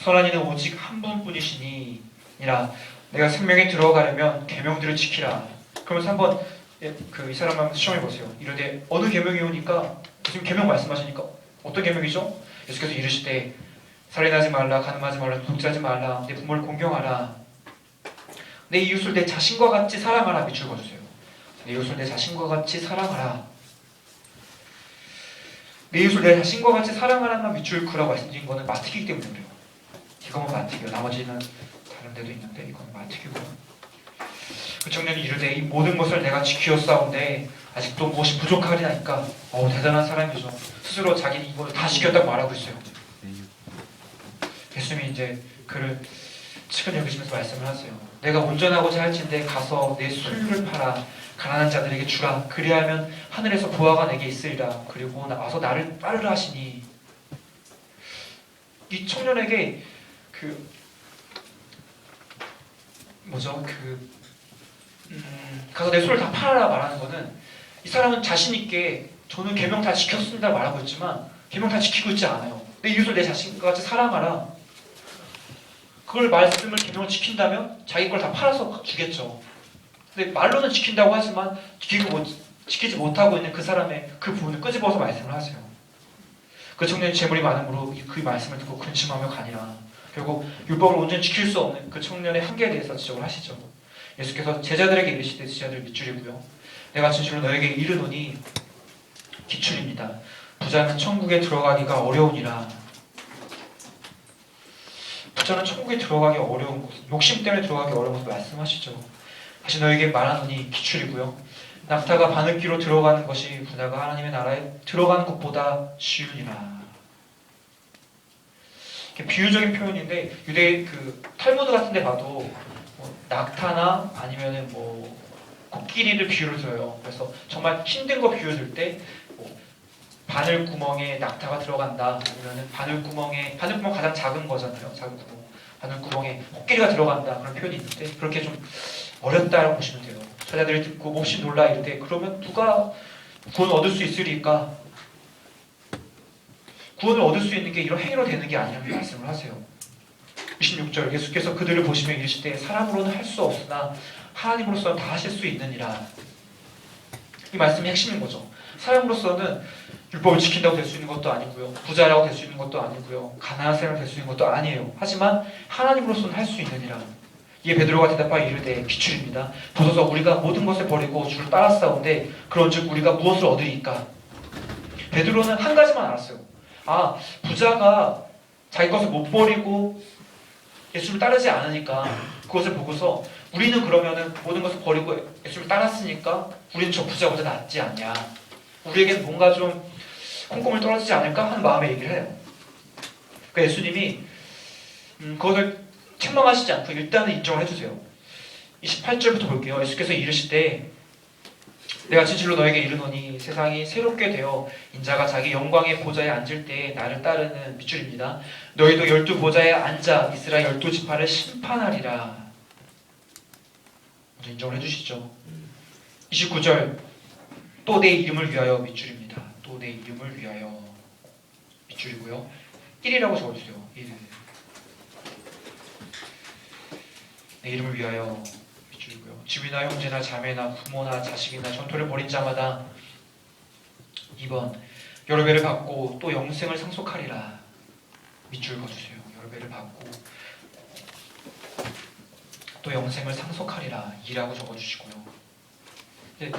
선한 이는 오직 한 분뿐이시니라. 내가 생명에 들어가려면 계명들을 지키라. 그러면서 한번 이 사람 한번 시험해 보세요. 이러되 어느 계명이 오니까 지금 계명 말씀하시니까 어떤 계명이죠? 예수께서 이르시되 살인하지 말라, 간음하지 말라, 도둑질하지 말라, 내 부모를 공경하라, 내 이웃을 내 자신과 같이 사랑하라. 밑줄 그어주세요. 내 이웃을 내 자신과 같이 사랑하라. 내 이웃을 내 자신과 같이 사랑하라는 밑줄 그라고 말씀드린 거는 마특이기 때문에 그래요. 이거만 마특이요. 나머지는 다른 데도 있는데 이건 마특이고요. 그 청년이 이르되 이 모든 것을 내가 지키었사온데 아직도 무엇이 부족하리나이까. 대단한 사람이죠. 스스로 자기는 이걸 다 지켰다고 말하고 있어요. 예수님이 이제 그를 측은 여기시면서 말씀을 하세요. 내가 온전하고자 할진대 가서 내 소유를 팔아 가난한 자들에게 주라. 그리하면 하늘에서 보화가 내게 있으리라. 그리고 와서 나를 따르라 하시니, 이 청년에게 가서 내 소유를 다 팔아라 말하는 거는, 이 사람은 자신 있게 저는 계명 다 지켰습니다 말하고 있지만 계명 다 지키고 있지 않아요. 내 이웃을 내 자신과 같이 사랑하라. 그걸 말씀을 계명을 지킨다면 자기 걸 다 팔아서 주겠죠. 근데 말로는 지킨다고 하지만 지키지 못하고 있는 그 사람의 그 부분을 끄집어서 말씀을 하세요. 그 청년이 재물이 많으므로 그 말씀을 듣고 근심하며 가니라. 결국 율법을 온전히 지킬 수 없는 그 청년의 한계에 대해서 지적을 하시죠. 예수께서 제자들에게 이르시되, 제자들 밑줄이고요. 내가 진실로 너에게 이르노니, 기출입니다. 부자는 천국에 들어가기가 어려우니라. 부자는 천국에 들어가기 어려운 곳, 욕심 때문에 들어가기 어려운 것을 말씀하시죠. 다시 너에게 말하노니, 기출이고요. 낙타가 바늘귀로 들어가는 것이 부자가 하나님의 나라에 들어가는 것보다 쉬우니라. 비유적인 표현인데, 유대 탈무드 같은 데 봐도 낙타나 아니면은 코끼리를 비유를 들어요. 그래서 정말 힘든 거 비유를 들 때 바늘 구멍에 낙타가 들어간다, 아니면은 바늘구멍 가장 작은 거잖아요. 작은 구멍. 바늘구멍에 코끼리가 들어간다, 그런 표현이 있는데, 그렇게 좀 어렵다라고 보시면 돼요. 제자들이 듣고 몹시 놀라 이르되 그러면 누가 구원을 얻을 수 있으리까? 구원을 얻을 수 있는 게 이런 행위로 되는 게 아니라고 말씀을 하세요. 26절, 예수께서 그들을 보시며 이르시되 사람으로는 할 수 없으나 하나님으로서는 다 하실 수 있느니라. 이 말씀이 핵심인 거죠. 사람으로서는 율법을 지킨다고 될 수 있는 것도 아니고요, 부자라고 될 수 있는 것도 아니고요, 가난한 사람이 될 수 있는 것도 아니에요. 하지만 하나님으로서는 할 수 있느니라. 이에 베드로가 대답하여 이르되, 기출입니다. 보소서 우리가 모든 것을 버리고 주를 따랐사온데 그런즉 우리가 무엇을 얻으리이까? 베드로는 한 가지만 알았어요. 부자가 자기 것을 못 버리고 예수를 따르지 않으니까 그것을 보고서 우리는 그러면은 모든 것을 버리고 예수를 따랐으니까 우리는 저 부자보다 낫지 않냐, 우리에게는 뭔가 좀 콩고물 떨어지지 않을까 하는 마음에 얘기를 해요. 그러니까 예수님이 그것을 책망하시지 않고 일단은 인정을 해주세요. 28절부터 볼게요. 예수께서 이르시되 내가 진실로 너에게 이르노니 세상이 새롭게 되어 인자가 자기 영광의 보좌에 앉을 때에 나를 따르는 밑줄입니다. 너희도 12보좌에 앉아 이스라엘 12지파를 심판하리라. 먼저 인정을 해주시죠. 29절, 또 내 이름을 위하여 밑줄입니다. 또 내 이름을 위하여 밑줄이고요. 1이라고 적어주세요. 1. 내 이름을 위하여 밑줄이고요. 집이나 형제나 자매나 부모나 자식이나 전토를 벌인 자마다 2번, 여러 배를 받고 또 영생을 상속하리라. 밑줄 그어주세요. 여러 배를 받고 또 영생을 상속하리라. 2라고 적어주시고요. 이제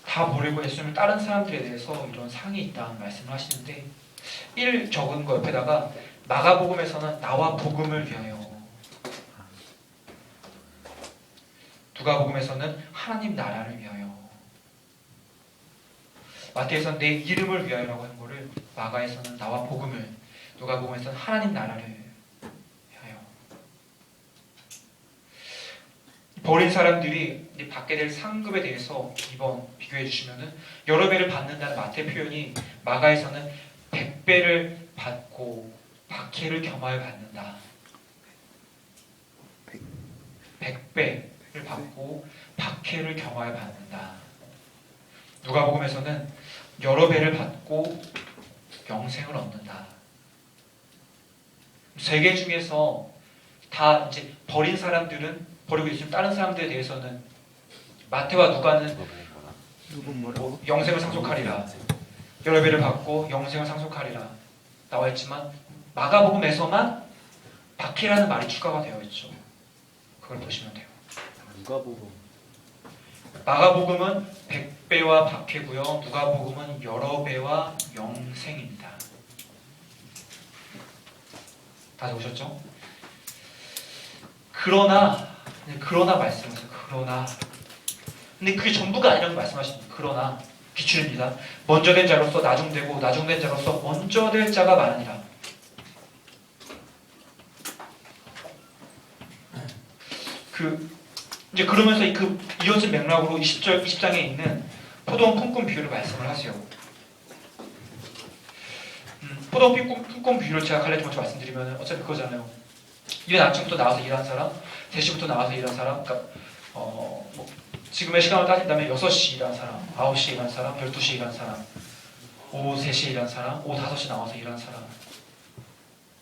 다 버리고 예수님을 따른 사람들에 대해서 이런 상이 있다는 말씀을 하시는데, 1 적은 거 옆에다가 마가복음에서는 나와 복음을 위하여, 누가복음에서는 하나님 나라를 위하여, 마태에서는 내 이름을 위하여라고 하는 거를 마가에서는 나와 복음을, 누가복음에서는 하나님 나라를 위하여. 버린 사람들이 이제 받게 될 상급에 대해서 2번 비교해 주시면은 여러 배를 받는다는 마태 표현이 마가에서는 100배를 받고 박해를 겸하여 받는다. 100배를 받고 박해를 겸하여 받는다. 누가복음에서는 여러 배를 받고 영생을 얻는다. 세 개 중에서 다 이제 버린 사람들은 버리고 있으면 다른 사람들에 대해서는 마태와 누가는 영생을 상속하리라, 여러 배를 받고 영생을 상속하리라 나와 있지만 마가복음에서만 박해라는 말이 추가가 되어 있죠. 그걸 보시면 돼요. 마가복음은 100배와 박해고요. 누가복음은 여러 배와 영생입니다. 다 적으셨죠? 그러나 말씀하세요. 그러나 근데 그게 전부가 아니라고 말씀하십니다. 그러나 기출입니다. 먼저 된 자로서 나중되고 나중된 자로서 먼저 될 자가 많으니라. 이제 그러면서 그 이어진 맥락으로 20절 20장에 있는 포도원 품꾼 비유를 말씀을 하세요. 포도원 품꾼 비유를 제가 갈래지 먼저 말씀드리면 어차피 그거잖아요. 이른 아침부터 나와서 일하는 사람, 3시부터 나와서 일하는 사람, 그러니까 지금의 시간을 따진다면 6시 일하는 사람, 9시 일하는 사람, 12시 일하는 사람, 오후 3시 일하는 사람, 오후 5시 나와서 일하는 사람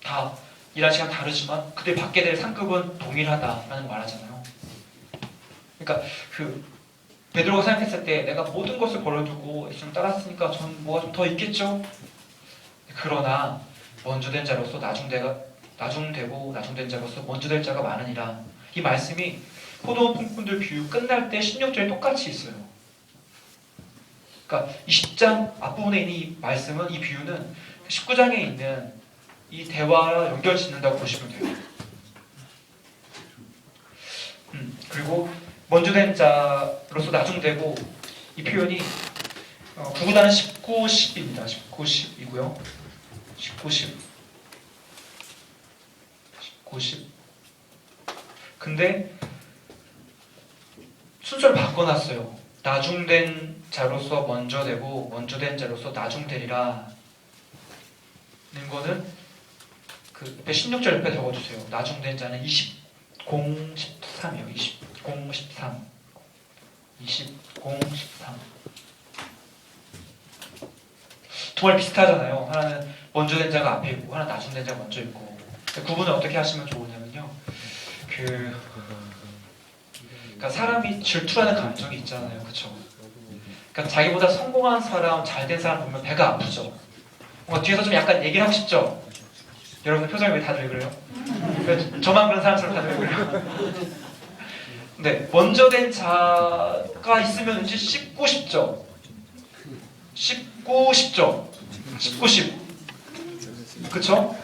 다 일하는 시간 다르지만 그들 받게 될 상급은 동일하다라는 말하잖아요. 그러니까 베드로가 생각했을 때 내가 모든 것을 버려두고 예수님 따랐으니까 전 뭐가 좀 더 있겠죠? 그러나 먼저 된 자로서 나중되고 나중된 자로서 먼저 될 자가 많으니라. 이 말씀이 포도원 품꾼들 비유 끝날 때 16절에 똑같이 있어요. 그러니까 20장 앞부분에 있는 이 말씀은, 이 비유는 19장에 있는 이 대화와 연결 짓는다고 보시면 돼요. 그리고 먼저 된 자로서 나중되고, 이 표현이 구구단은 19, 10입니다. 19, 10이고요. 19, 10. 19, 10. 근데 순서를 바꿔놨어요. 나중된 자로서 먼저 되고 먼저 된 자로서 나중되리라 는 거는 그 16절 옆에 적어주세요. 나중된 자는 20, 0, 13이요. 20, 0, 13. 20, 0, 13. 두 말 비슷하잖아요. 하나는 먼저 된 자가 앞에 있고 하나는 나중된 자가 먼저 있고. 구분을 어떻게 하시면 좋으냐면요. 그러니까 사람이 질투라는 감정이 있잖아요. 그렇죠? 그러니까 자기보다 성공한 사람, 잘된 사람 보면 배가 아프죠. 뭔가 뒤에서 좀 약간 얘기를 하고 싶죠. 여러분들 표정이 왜 다들 그래요? 저만 그런 사람처럼 다들 그래요. 근데 먼저 된 자가 있으면 왠지 씹고 싶죠. 씹고 싶죠. 씹고 싶. 그쵸?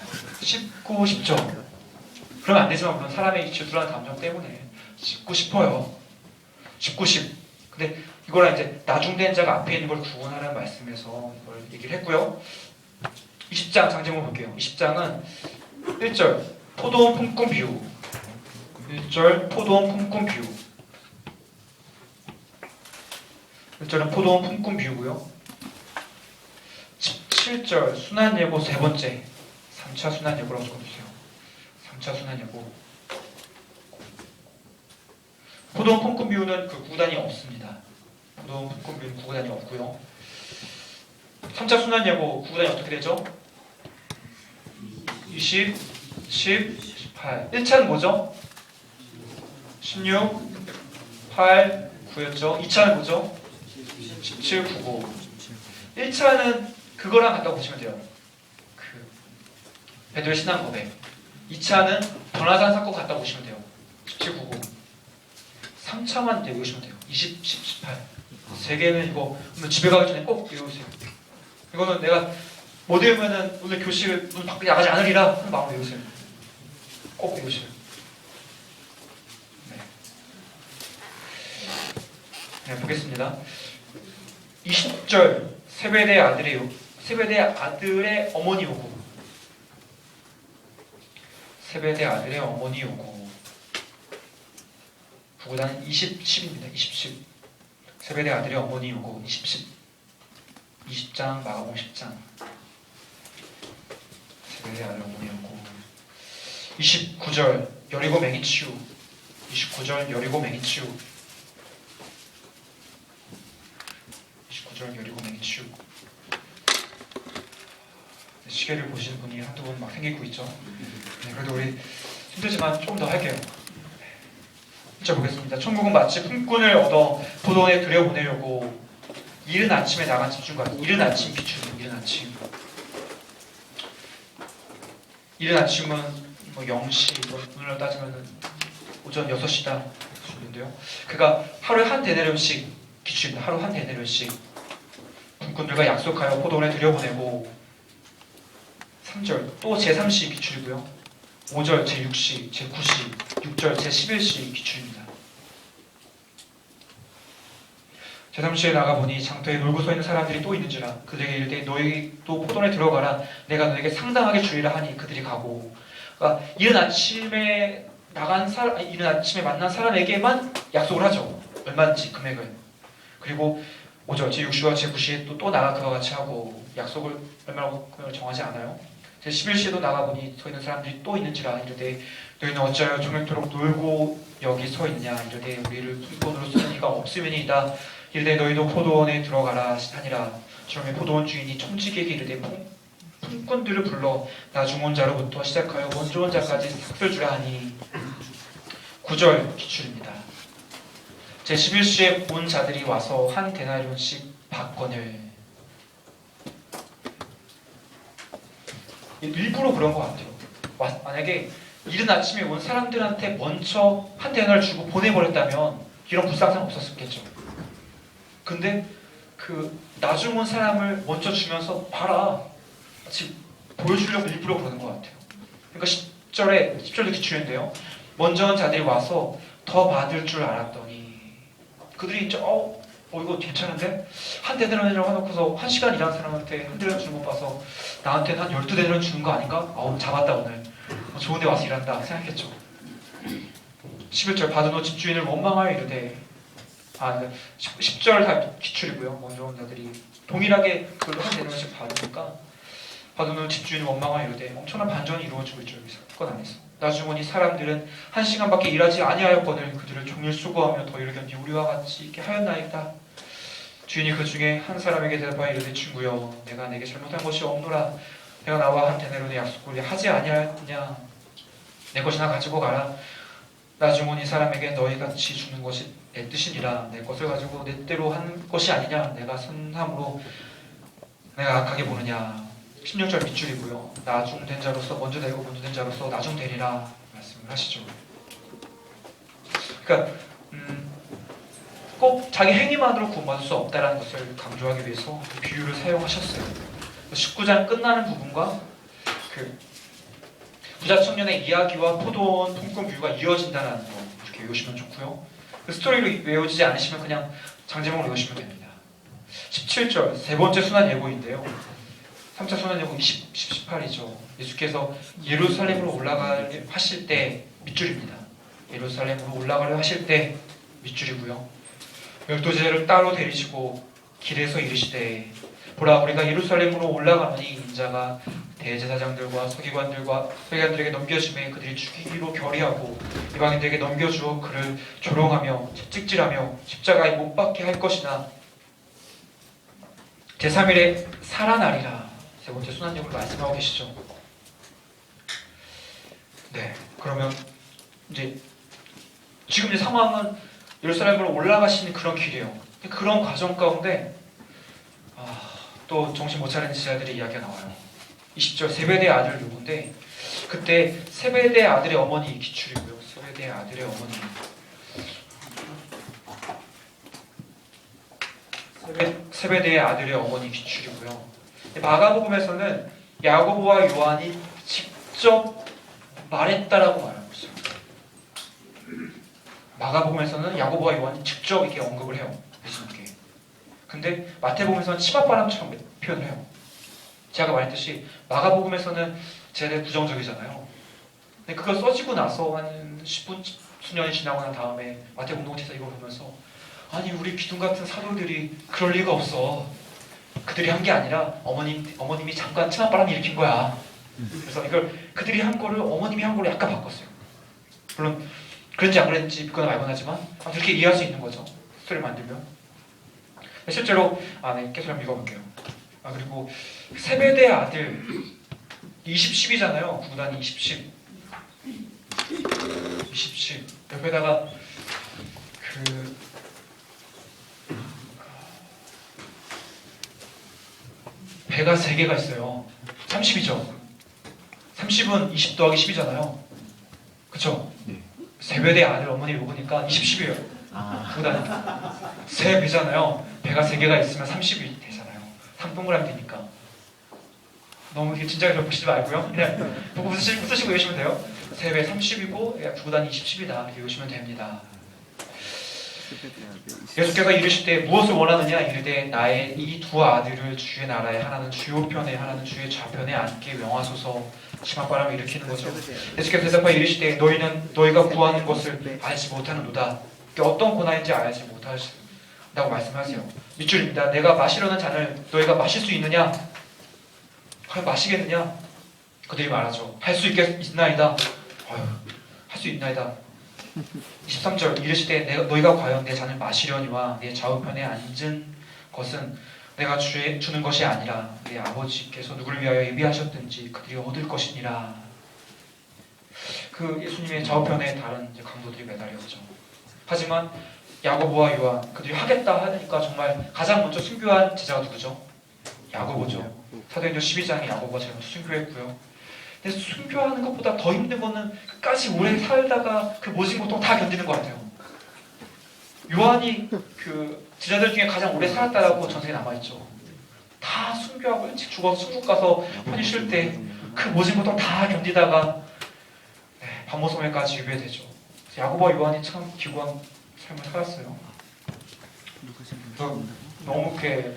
씹고 싶죠. 그러면 안 되지만 물론 사람의 질투라는 감정 때문에 씹고 싶어요. 씹고 싶. 근데 이거랑 이제 나중된 자가 앞에 있는 걸 구분하라는 말씀에서 이걸 얘기를 했고요. 20장 장제목 볼게요. 20장은 1절 포도원 품꾼 비유. 1절 포도원 품꾼 비유. 1절은 포도원 품꾼 비유고요. 17절 순환예고 세 번째 3차 순환예고라고 적어주세요. 3차 순환예고. 포도원 품꾼 비유는 그 구단이 없습니다. 포도원 품꾼 비유는 구단이 없고요. 3차 순환예고 구단이 어떻게 되죠? 20, 10, 18. 1차는 뭐죠? 16, 8, 9였죠. 2차는 뭐죠? 17, 9, 9. 1차는 그거랑 같다고 보시면 돼요. 베드로의 신앙 고백. 2차는 변화산 사건 같다고 보시면 돼요. 17, 9, 9. 3차만 외우시면 돼요. 20, 10, 18. 세 개는 이거 오늘 집에 가기 전에 꼭 외우세요. 이거는 내가 못 외우면은 오늘 교실 문 밖에 나가지 않으리라 하는 마음으로 외우세요. 꼭 외우세요. 네, 보겠습니다. 20절 세베대 아들의 어머니 요구. 세베대 아들의 어머니 요구. 구구단은 20:10입니다. 20:10. 세베대 아들의 어머니 요고 20:10. 20장 마가복음 10장. 세베대 아들 어머니 요고 29절 여리고 맹인치유. 29절 여리고 맹인치유. 29절 여리고 맹인치유. 시계를 보시는 분이 한두 분 막 생기고 있죠. 네, 그래도 우리 힘들지만 조금 더 할게요. 보겠습니다. 천국은 마치 품꾼을 얻어 포도원에 들여보내려고 이른 아침에 나간 집중과 이른 아침 기준. 이른 아침은 뭐 0시, 오늘로 따지면 오전 6시다 수준인데요. 그가 하루에 한 데나리온씩 기준입니다. 하루 한 데나리온씩 품꾼들과 약속하여 포도원에 들여보내고 3절 또 제3시 기출이고요. 5절 제6시, 제9시, 6절 제11시 기출입니다. 제3시에 나가보니 장터에 놀고 서 있는 사람들이 또 있는지라 그들에게 이르되 너희 또 포도원에 들어가라 내가 너에게 상당하게 주리라 하니 그들이 가고. 그러니까 이른 아침에 만난 사람에게만 약속을 하죠. 얼마인지 금액을. 그리고 5절 제6시와 제9시에 또 나가 그와 같이 하고 약속을 얼마라고 금액을 정하지 않아요. 제11시에도 나가보니 서 있는 사람들이 또 있는지라 이르되 너희는 어찌하여 종일토록 놀고 여기 서 있냐 이르되 우리를 품꾼으로 쓰는 이가 없으면이다. 이르되 너희도 포도원에 들어가라 하니라. 그러면 포도원 주인이 청지기에게 이르되 품꾼들을 불러 나중 자로부터 시작하여 먼저 온 자까지 삭슬 주라 하니. 9절 기출입니다. 제11시에 온 자들이 와서 한 데나리온씩 받거늘. 일부러 그런 것 같아요. 만약에 이른 아침에 온 사람들한테 먼저 한 데나를 주고 보내버렸다면 이런 불상사는 없었겠죠. 근데 그 나중 온 사람을 먼저 주면서 봐라 마치 보여주려고 일부러 그러는 것 같아요. 그러니까 10절도 기출인데요. 먼저 온 자들이 와서 더 받을 줄 알았더니 그들이 이제 이거 괜찮은데? 한 데나리온이라고 해놓고서 1시간 일한 사람한테 한 데나리온 주는 거 봐서 나한테는 한 12데나리온 주는 거 아닌가? 잡았다 오늘. 좋은 데 와서 일한다 생각했죠. 11절 받은 후 집주인을 원망하여 이르되 10절 다 기출이고요. 먼저 온 자들이 동일하게 그걸로 한 데나리온씩 받으니까 받은 후 집주인을 원망하여 이르되 엄청난 반전이 이루어지고 있죠. 여기서 사건 안에서. 나중 오니 사람들은 1시간밖에 일하지 아니하였거늘 그들을 종일 수고하며 더위를 견디 우리와 같이 있게 하였나이다. 주인이 그 중에 한 사람에게 대답하여 이르되 친구여 내가 내게 잘못한 것이 없노라. 내가 나와 한 데나리온의 약속을 하지 아니하였느냐. 내 것이나 가지고 가라. 나중 오니 사람에게 너희 같이 주는 것이 내 뜻이니라. 내 것을 가지고 내 뜻대로 한 것이 아니냐. 내가 선함으로 내가 악하게 보느냐. 16절 밑줄이고요. 나중된 자로서 먼저 되고 먼저 된 자로서 나중되리라 말씀을 하시죠. 그러니까 꼭 자기 행위만으로 구원받을 수 없다는 것을 강조하기 위해서 비유를 사용하셨어요. 19장 끝나는 부분과 그 부자 청년의 이야기와 포도원 품꾼 비유가 이어진다는 거 이렇게 외우시면 좋고요. 그 스토리로 외워지지 않으시면 그냥 장제목으로 외우시면 됩니다. 17절 세 번째 순환 예고인데요. 3차 순환 예고 18이죠. 예수께서 예루살렘으로 올라가려 하실 때 밑줄입니다. 예루살렘으로 올라가려 하실 때 밑줄이고요. 12제자를 따로 데리시고 길에서 이르시되 보라 우리가 예루살렘으로 올라가노니 인자가 대제사장들과 서기관들에게 넘겨짐에 그들이 죽이기로 결의하고 이방인들에게 넘겨주어 그를 조롱하며 채찍질하며 십자가에 못 박게 할 것이나 제3일에 살아나리라. 세 번째 순환력을 말씀하고 계시죠. 네, 그러면 이제 지금 이 상황은 예루살렘으로 올라가시는 그런 길이에요. 그런 과정 가운데 또 정신 못 차리는 제자들의 이야기가 나와요. 20절 세베대 아들 누군데 그때 세베대 아들의 어머니 기출이고요. 세베대 아들의 어머니 세베대의 아들의 어머니 기출이고요. 마가복음에서는 야고보와 요한이 직접 말했다라고 말하고 있어요. 마가복음에서는 야고보와 요한이 직접 이렇게 언급을 해요. 예수님께. 근데 마태복음에서는 치맛바람처럼 표현을 해요. 제가 말했듯이 마가복음에서는 제일 부정적이잖아요. 근데 그거 써지고 나서 한 10분 수년이 지나고 난 다음에 마태복음 공동체에서 이거 보면서 아니 우리 기둥 같은 사도들이 그럴 리가 없어. 그들이 한 게 아니라 어머님이 잠깐 치맛바람 일으킨 거야. 그래서 이걸 그들이 한 거를 어머님이 한 걸로 약간 바꿨어요. 물론 그런지 안 그랬는지 믿거나 말거나 하지만 그렇게 이해할 수 있는 거죠. 스토리를 만들면. 실제로 네, 계속 한번 읽어볼게요. 그리고 세베대의 아들 20-10이잖아요. 구단이 20-10 옆에다가 그 배가 3개가 있어요. 30이죠. 30은 20 더하기 10이잖아요. 그쵸? 세배대 아들 어머니 요구니까 20-10이에요. 구단이 3배잖아요. 배가 3개가 있으면 30이 되잖아요. 3동그라미 되니까. 너무 이렇게 진지하게 보시지 말고요. 그냥 보고 웃으시고 외우시면 돼요. 3배 30이고 구단이 20-10이다. 이렇게 외우시면 됩니다. 예수께서 이르실 때 무엇을 원하느냐 이르되 나의 이 두 아들을 주의 나라에 하나는 주요 편에 하나는 주의 좌편에 앉게 명하소서. 치맛바람을 일으키는 거죠. 예수께서 대답하여 이르실 때 너희가 구하는 것을 알지 못하는도다. 어떤 고난인지 알지 못하신다고 말씀하세요. 밑줄입니다. 내가 마시려는 잔을 너희가 마실 수 있느냐? 과연 마시겠느냐? 그들이 말하죠. 할 수 있나이다. 할 수 있나이다. 23절 이르실 때 너희가 과연 내 잔을 마시려니와 내 좌우편에 앉은 것은 내가 주는 것이 아니라 내 아버지께서 누구를 위하여 예비하셨든지 그들이 얻을 것이니라. 그 예수님의 좌우편에 다른 강도들이 매달렸죠. 하지만 야고보와 요한 그들이 하겠다 하니까 정말 가장 먼저 순교한 제자가 누구죠? 야고보죠. 사도행전 12장에 야고보가 제일 먼저 순교했고요. 근데 순교하는 것보다 더 힘든 거는 끝까지 오래 살다가 그 모진 고통 다 견디는 것 같아요. 요한이 그 제자들 중에 가장 오래 살았다라고 전생에 남아있죠. 다 순교하고 일찍 죽어서 천국 가서 편히 쉴 때 그 모진 고통 다 견디다가 반모섬에까지 유배되죠. 야고보와 요한이 참 기구한 삶을 살았어요. 너무 이렇게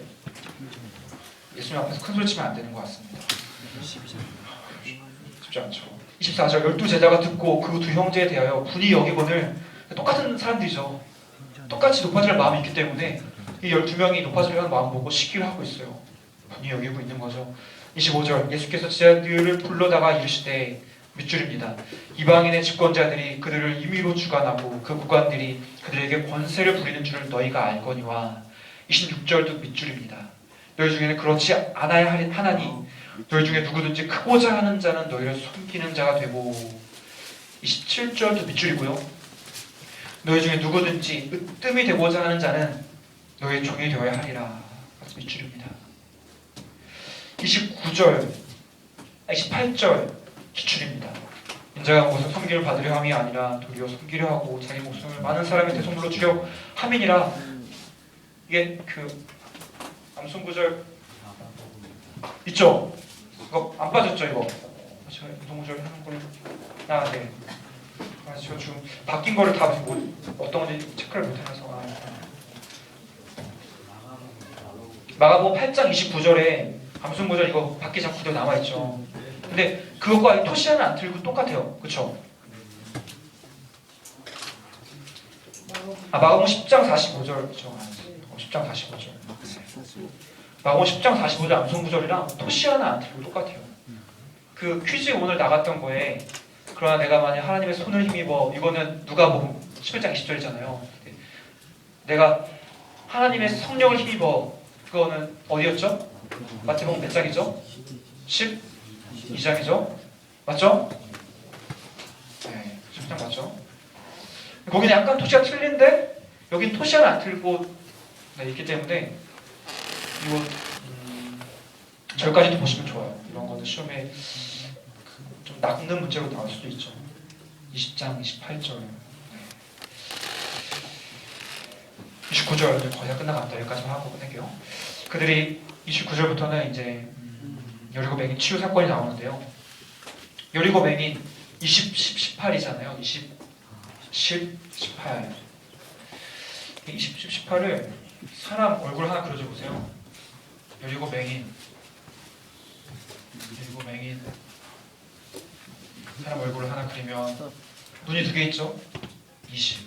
예수님 앞에서 큰 소리 치면 안 되는 것 같습니다. 쉽지 않죠. 24절 12제자가 듣고 그 두 형제에 대하여 분이 여기거늘 똑같은 사람들이죠. 똑같이 높아질 마음이 있기 때문에 이 12명이 높아지려는 마음 보고 시기를 하고 있어요. 분이 여기고 있는 거죠. 25절 예수께서 제자들을 불러다가 이르시되 밑줄입니다. 이방인의 집권자들이 그들을 임의로 주관하고 그 국관들이 그들에게 권세를 부리는 줄을 너희가 알거니와. 26절도 밑줄입니다. 너희 중에는 그렇지 않아야 하나니 너희 중에 누구든지 크고자 하는 자는 너희를 섬기는 자가 되고. 27절도 밑줄이고요. 너희 중에 누구든지 으뜸이 되고자 하는 자는 너희 종이 되어야 하리라. 밑줄입니다. 28절 기출입니다. 인자가 무슨 섬기를 받으려 함이 아니라 도리어 섬기려 하고 자기 목숨을 많은 사람의 대속물로 주려 함이니라. 이게 그 암송구절 있죠? 이거 안 빠졌죠 이거? 제가 암송구절 하는 걸 네. 제가 지금 바뀐 거를 다 어떤 건지 체크를 못해서 마가복음 8장 29절에 암송구절 이거 바뀌지 않고 그대로 남아있죠. 근데 그것과 토시아는 안 틀고 똑같아요. 그쵸? 마가복음 10장 45절 그쵸? 10장 45절 마가복음 10장 45절 암송구절이랑 토시아는 안 틀고 똑같아요. 그 퀴즈 오늘 나갔던 거에 그러나 내가 만약 하나님의 손을 힘입어, 이거는 누가복음 11장 20절이잖아요. 내가 하나님의 성령을 힘입어, 그거는 어디였죠? 마태복음 몇 장이죠? 12장이죠? 맞죠? 네, 10장 맞죠? 거기는 약간 토시가 틀린데 여긴 토시는 안 틀고 있기 때문에 이거 절까지도 보시면 좋아요. 이런 거는 시험에 좀 낚는 문제로 나올 수도 있죠. 20장 28절 29절 거의 다 끝나갑니다. 여기까지만 하고 끝낼게요. 그들이 29절부터는 이제 여리고 맹인 치유 사건이 나오는데요. 여리고 맹인 20, 10, 18이잖아요. 20, 10, 18 20, 10, 18을 사람 얼굴 하나 그려줘 보세요. 여리고 맹인 사람 얼굴을 하나 그리면 눈이 두 개 있죠? 20.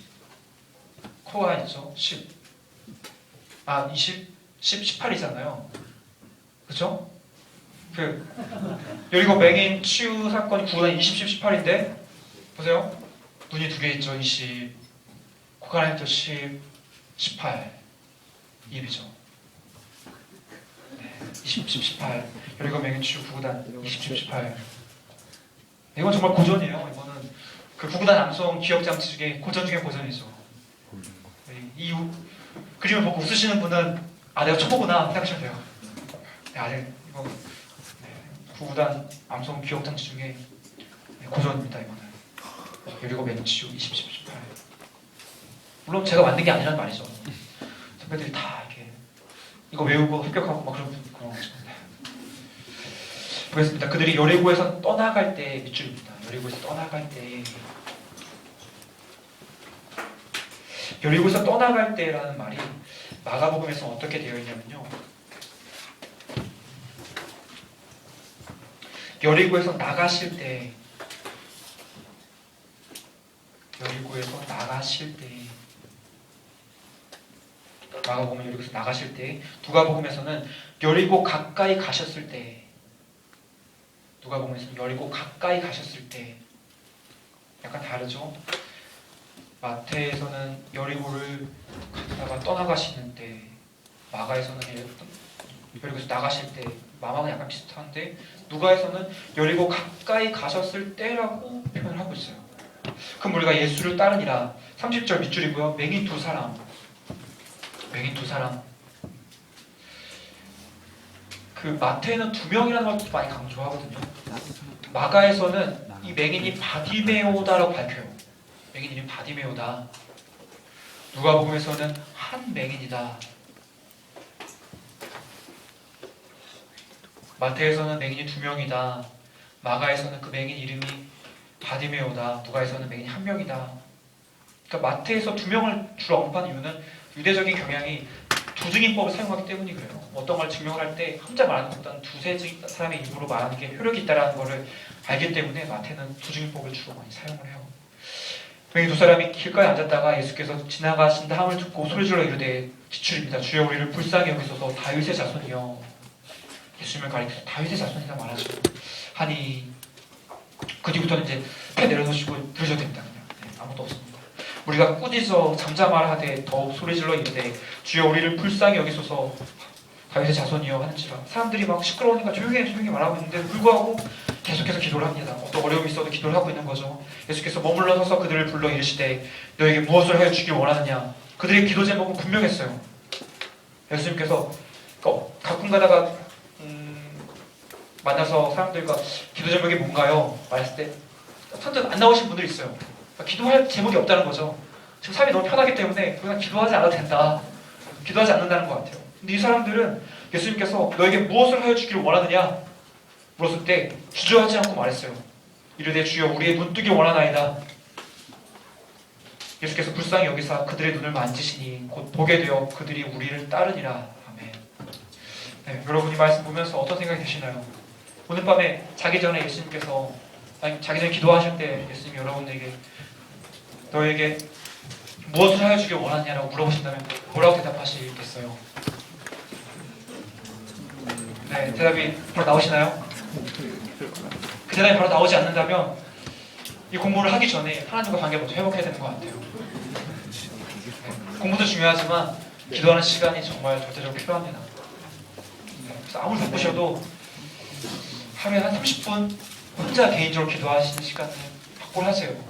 코가 있죠? 10. 20, 10, 18이잖아요. 그쵸? 여리고 맹인 치유 사건 구구단 20, 10, 18인데 보세요. 눈이 두 개 있죠. 20. 코가 하나 있죠. 10, 18. 입이죠. 네. 20, 10, 18. 여리고 맹인 치유 구구단 20, 10, 18. 이건 정말 고전이에요. 이거는 그 구구단 암송 기억 장치 중에 고전 중에 고전이죠. 이 그림을 보고 웃으시는 분은 내가 초보구나 생각하시면 돼요. 네, 아직 이거 구구단 암송 기억 장치 중에 고전입니다. 이거는 여리고 맹인 치유 20, 10, 18. 물론 제가 만든 게 아니란 말이죠. 선배들이 다 이렇게 이거 외우고 합격하고 막 그런 거죠. 보겠습니다. 그들이 여리고에서 떠나갈 때 밑줄입니다. 여리고에서 떠나갈 때 여리고에서 떠나갈 때라는 말이 마가복음에서 어떻게 되어 있냐면요. 여리고에서 나가실 때 여리고에서 나가실 때 마가복음 여리고에서 나가실 때 누가복음에서는 여리고 가까이 가셨을 때 누가복음에서는 여리고 가까이 가셨을 때 약간 다르죠. 마태에서는 여리고를 갔다가 떠나가시는데 마가에서는 여리고에서 나가실 때 마마는 약간 비슷한데 누가에서는 여리고 가까이 가셨을 때라고 표현을 하고 있어요. 그럼 우리가 예수를 따르니라 30절 밑줄이고요. 맹인 두 사람 그 마태는 두 명이라는 것도 많이 강조하거든요. 마가에서는 이 맹인이 바디메오다라고 밝혀요. 맹인 이름이 바디메오다. 누가복음에서는 한 맹인이다. 마태에서는 맹인이 두 명이다. 마가에서는 그 맹인 이름이 바디메오다. 누가에서는 맹인이 한 명이다. 그러니까 마태에서 두 명을 주로 언급하는 이유는 유대적인 경향이 두증인법을 사용하기 때문이 그래요. 어떤 걸 증명을 할 때 혼자 말하는 것보다는 두세 사람의 입으로 말하는 게 효력이 있다는 것을 알기 때문에 마태는 두증인법을 주로 많이 사용을 해요. 맹인 두 사람이 길가에 앉았다가 예수께서 지나가신다 함을 듣고 소리질러 이르되 지출입니다. 주여 우리를 불쌍히 여기소서 다윗의 자손이여. 예수님을 가리켜서 다윗의 자손이라 말하죠. 하니 그 뒤부터는 이제 패 내려놓으시고 들으셔도 됩니다. 그냥 아무것도 없습니다. 우리가 꾸짖어 잠잠하라 하되 더욱 소리질러 이르되 주여 우리를 불쌍히 여기소서 다윗의 자손이여 하는지라. 사람들이 막 시끄러우니까 조용히 말하고 있는데 불구하고 계속해서 기도를 합니다. 어떤 어려움이 있어도 기도를 하고 있는 거죠. 예수께서 머물러 서서 그들을 불러 이르시되 너에게 무엇을 하여 주길 원하느냐. 그들의 기도 제목은 분명했어요. 예수님께서 가끔 가다가 만나서 사람들과 기도 제목이 뭔가요? 말했을 때 선뜻 안 나오신 분들이 있어요. 그러니까 기도할 제목이 없다는 거죠. 지금 삶이 너무 편하기 때문에 그냥 기도하지 않아도 된다. 기도하지 않는다는 것 같아요. 근데 이 사람들은 예수님께서 너에게 무엇을 하여 주기를 원하느냐 물었을 때 주저하지 않고 말했어요. 이르되 주여 우리의 눈뜨기 원하나이다. 예수께서 불쌍히 여기사 그들의 눈을 만지시니 곧 보게 되어 그들이 우리를 따르니라. 아멘. 네, 여러분이 말씀 보면서 어떤 생각이 드시나요? 오늘 밤에 자기 전에 예수님께서 자기 전에 기도하실 때 예수님이 여러분에게 너에게 무엇을 하여 주길 원하느냐라고 물어보신다면 뭐라고 대답하시겠어요? 네, 대답이 바로 나오시나요? 그 대답이 바로 나오지 않는다면 이 공부를 하기 전에 하나님과 관계 먼저 회복해야 되는 것 같아요. 네, 공부도 중요하지만 기도하는 시간이 정말 절대적으로 필요합니다. 네, 그래서 아무리 바쁘셔도 하루에 한 30분 혼자 개인적으로 기도하시는 시간을 확보를 하세요.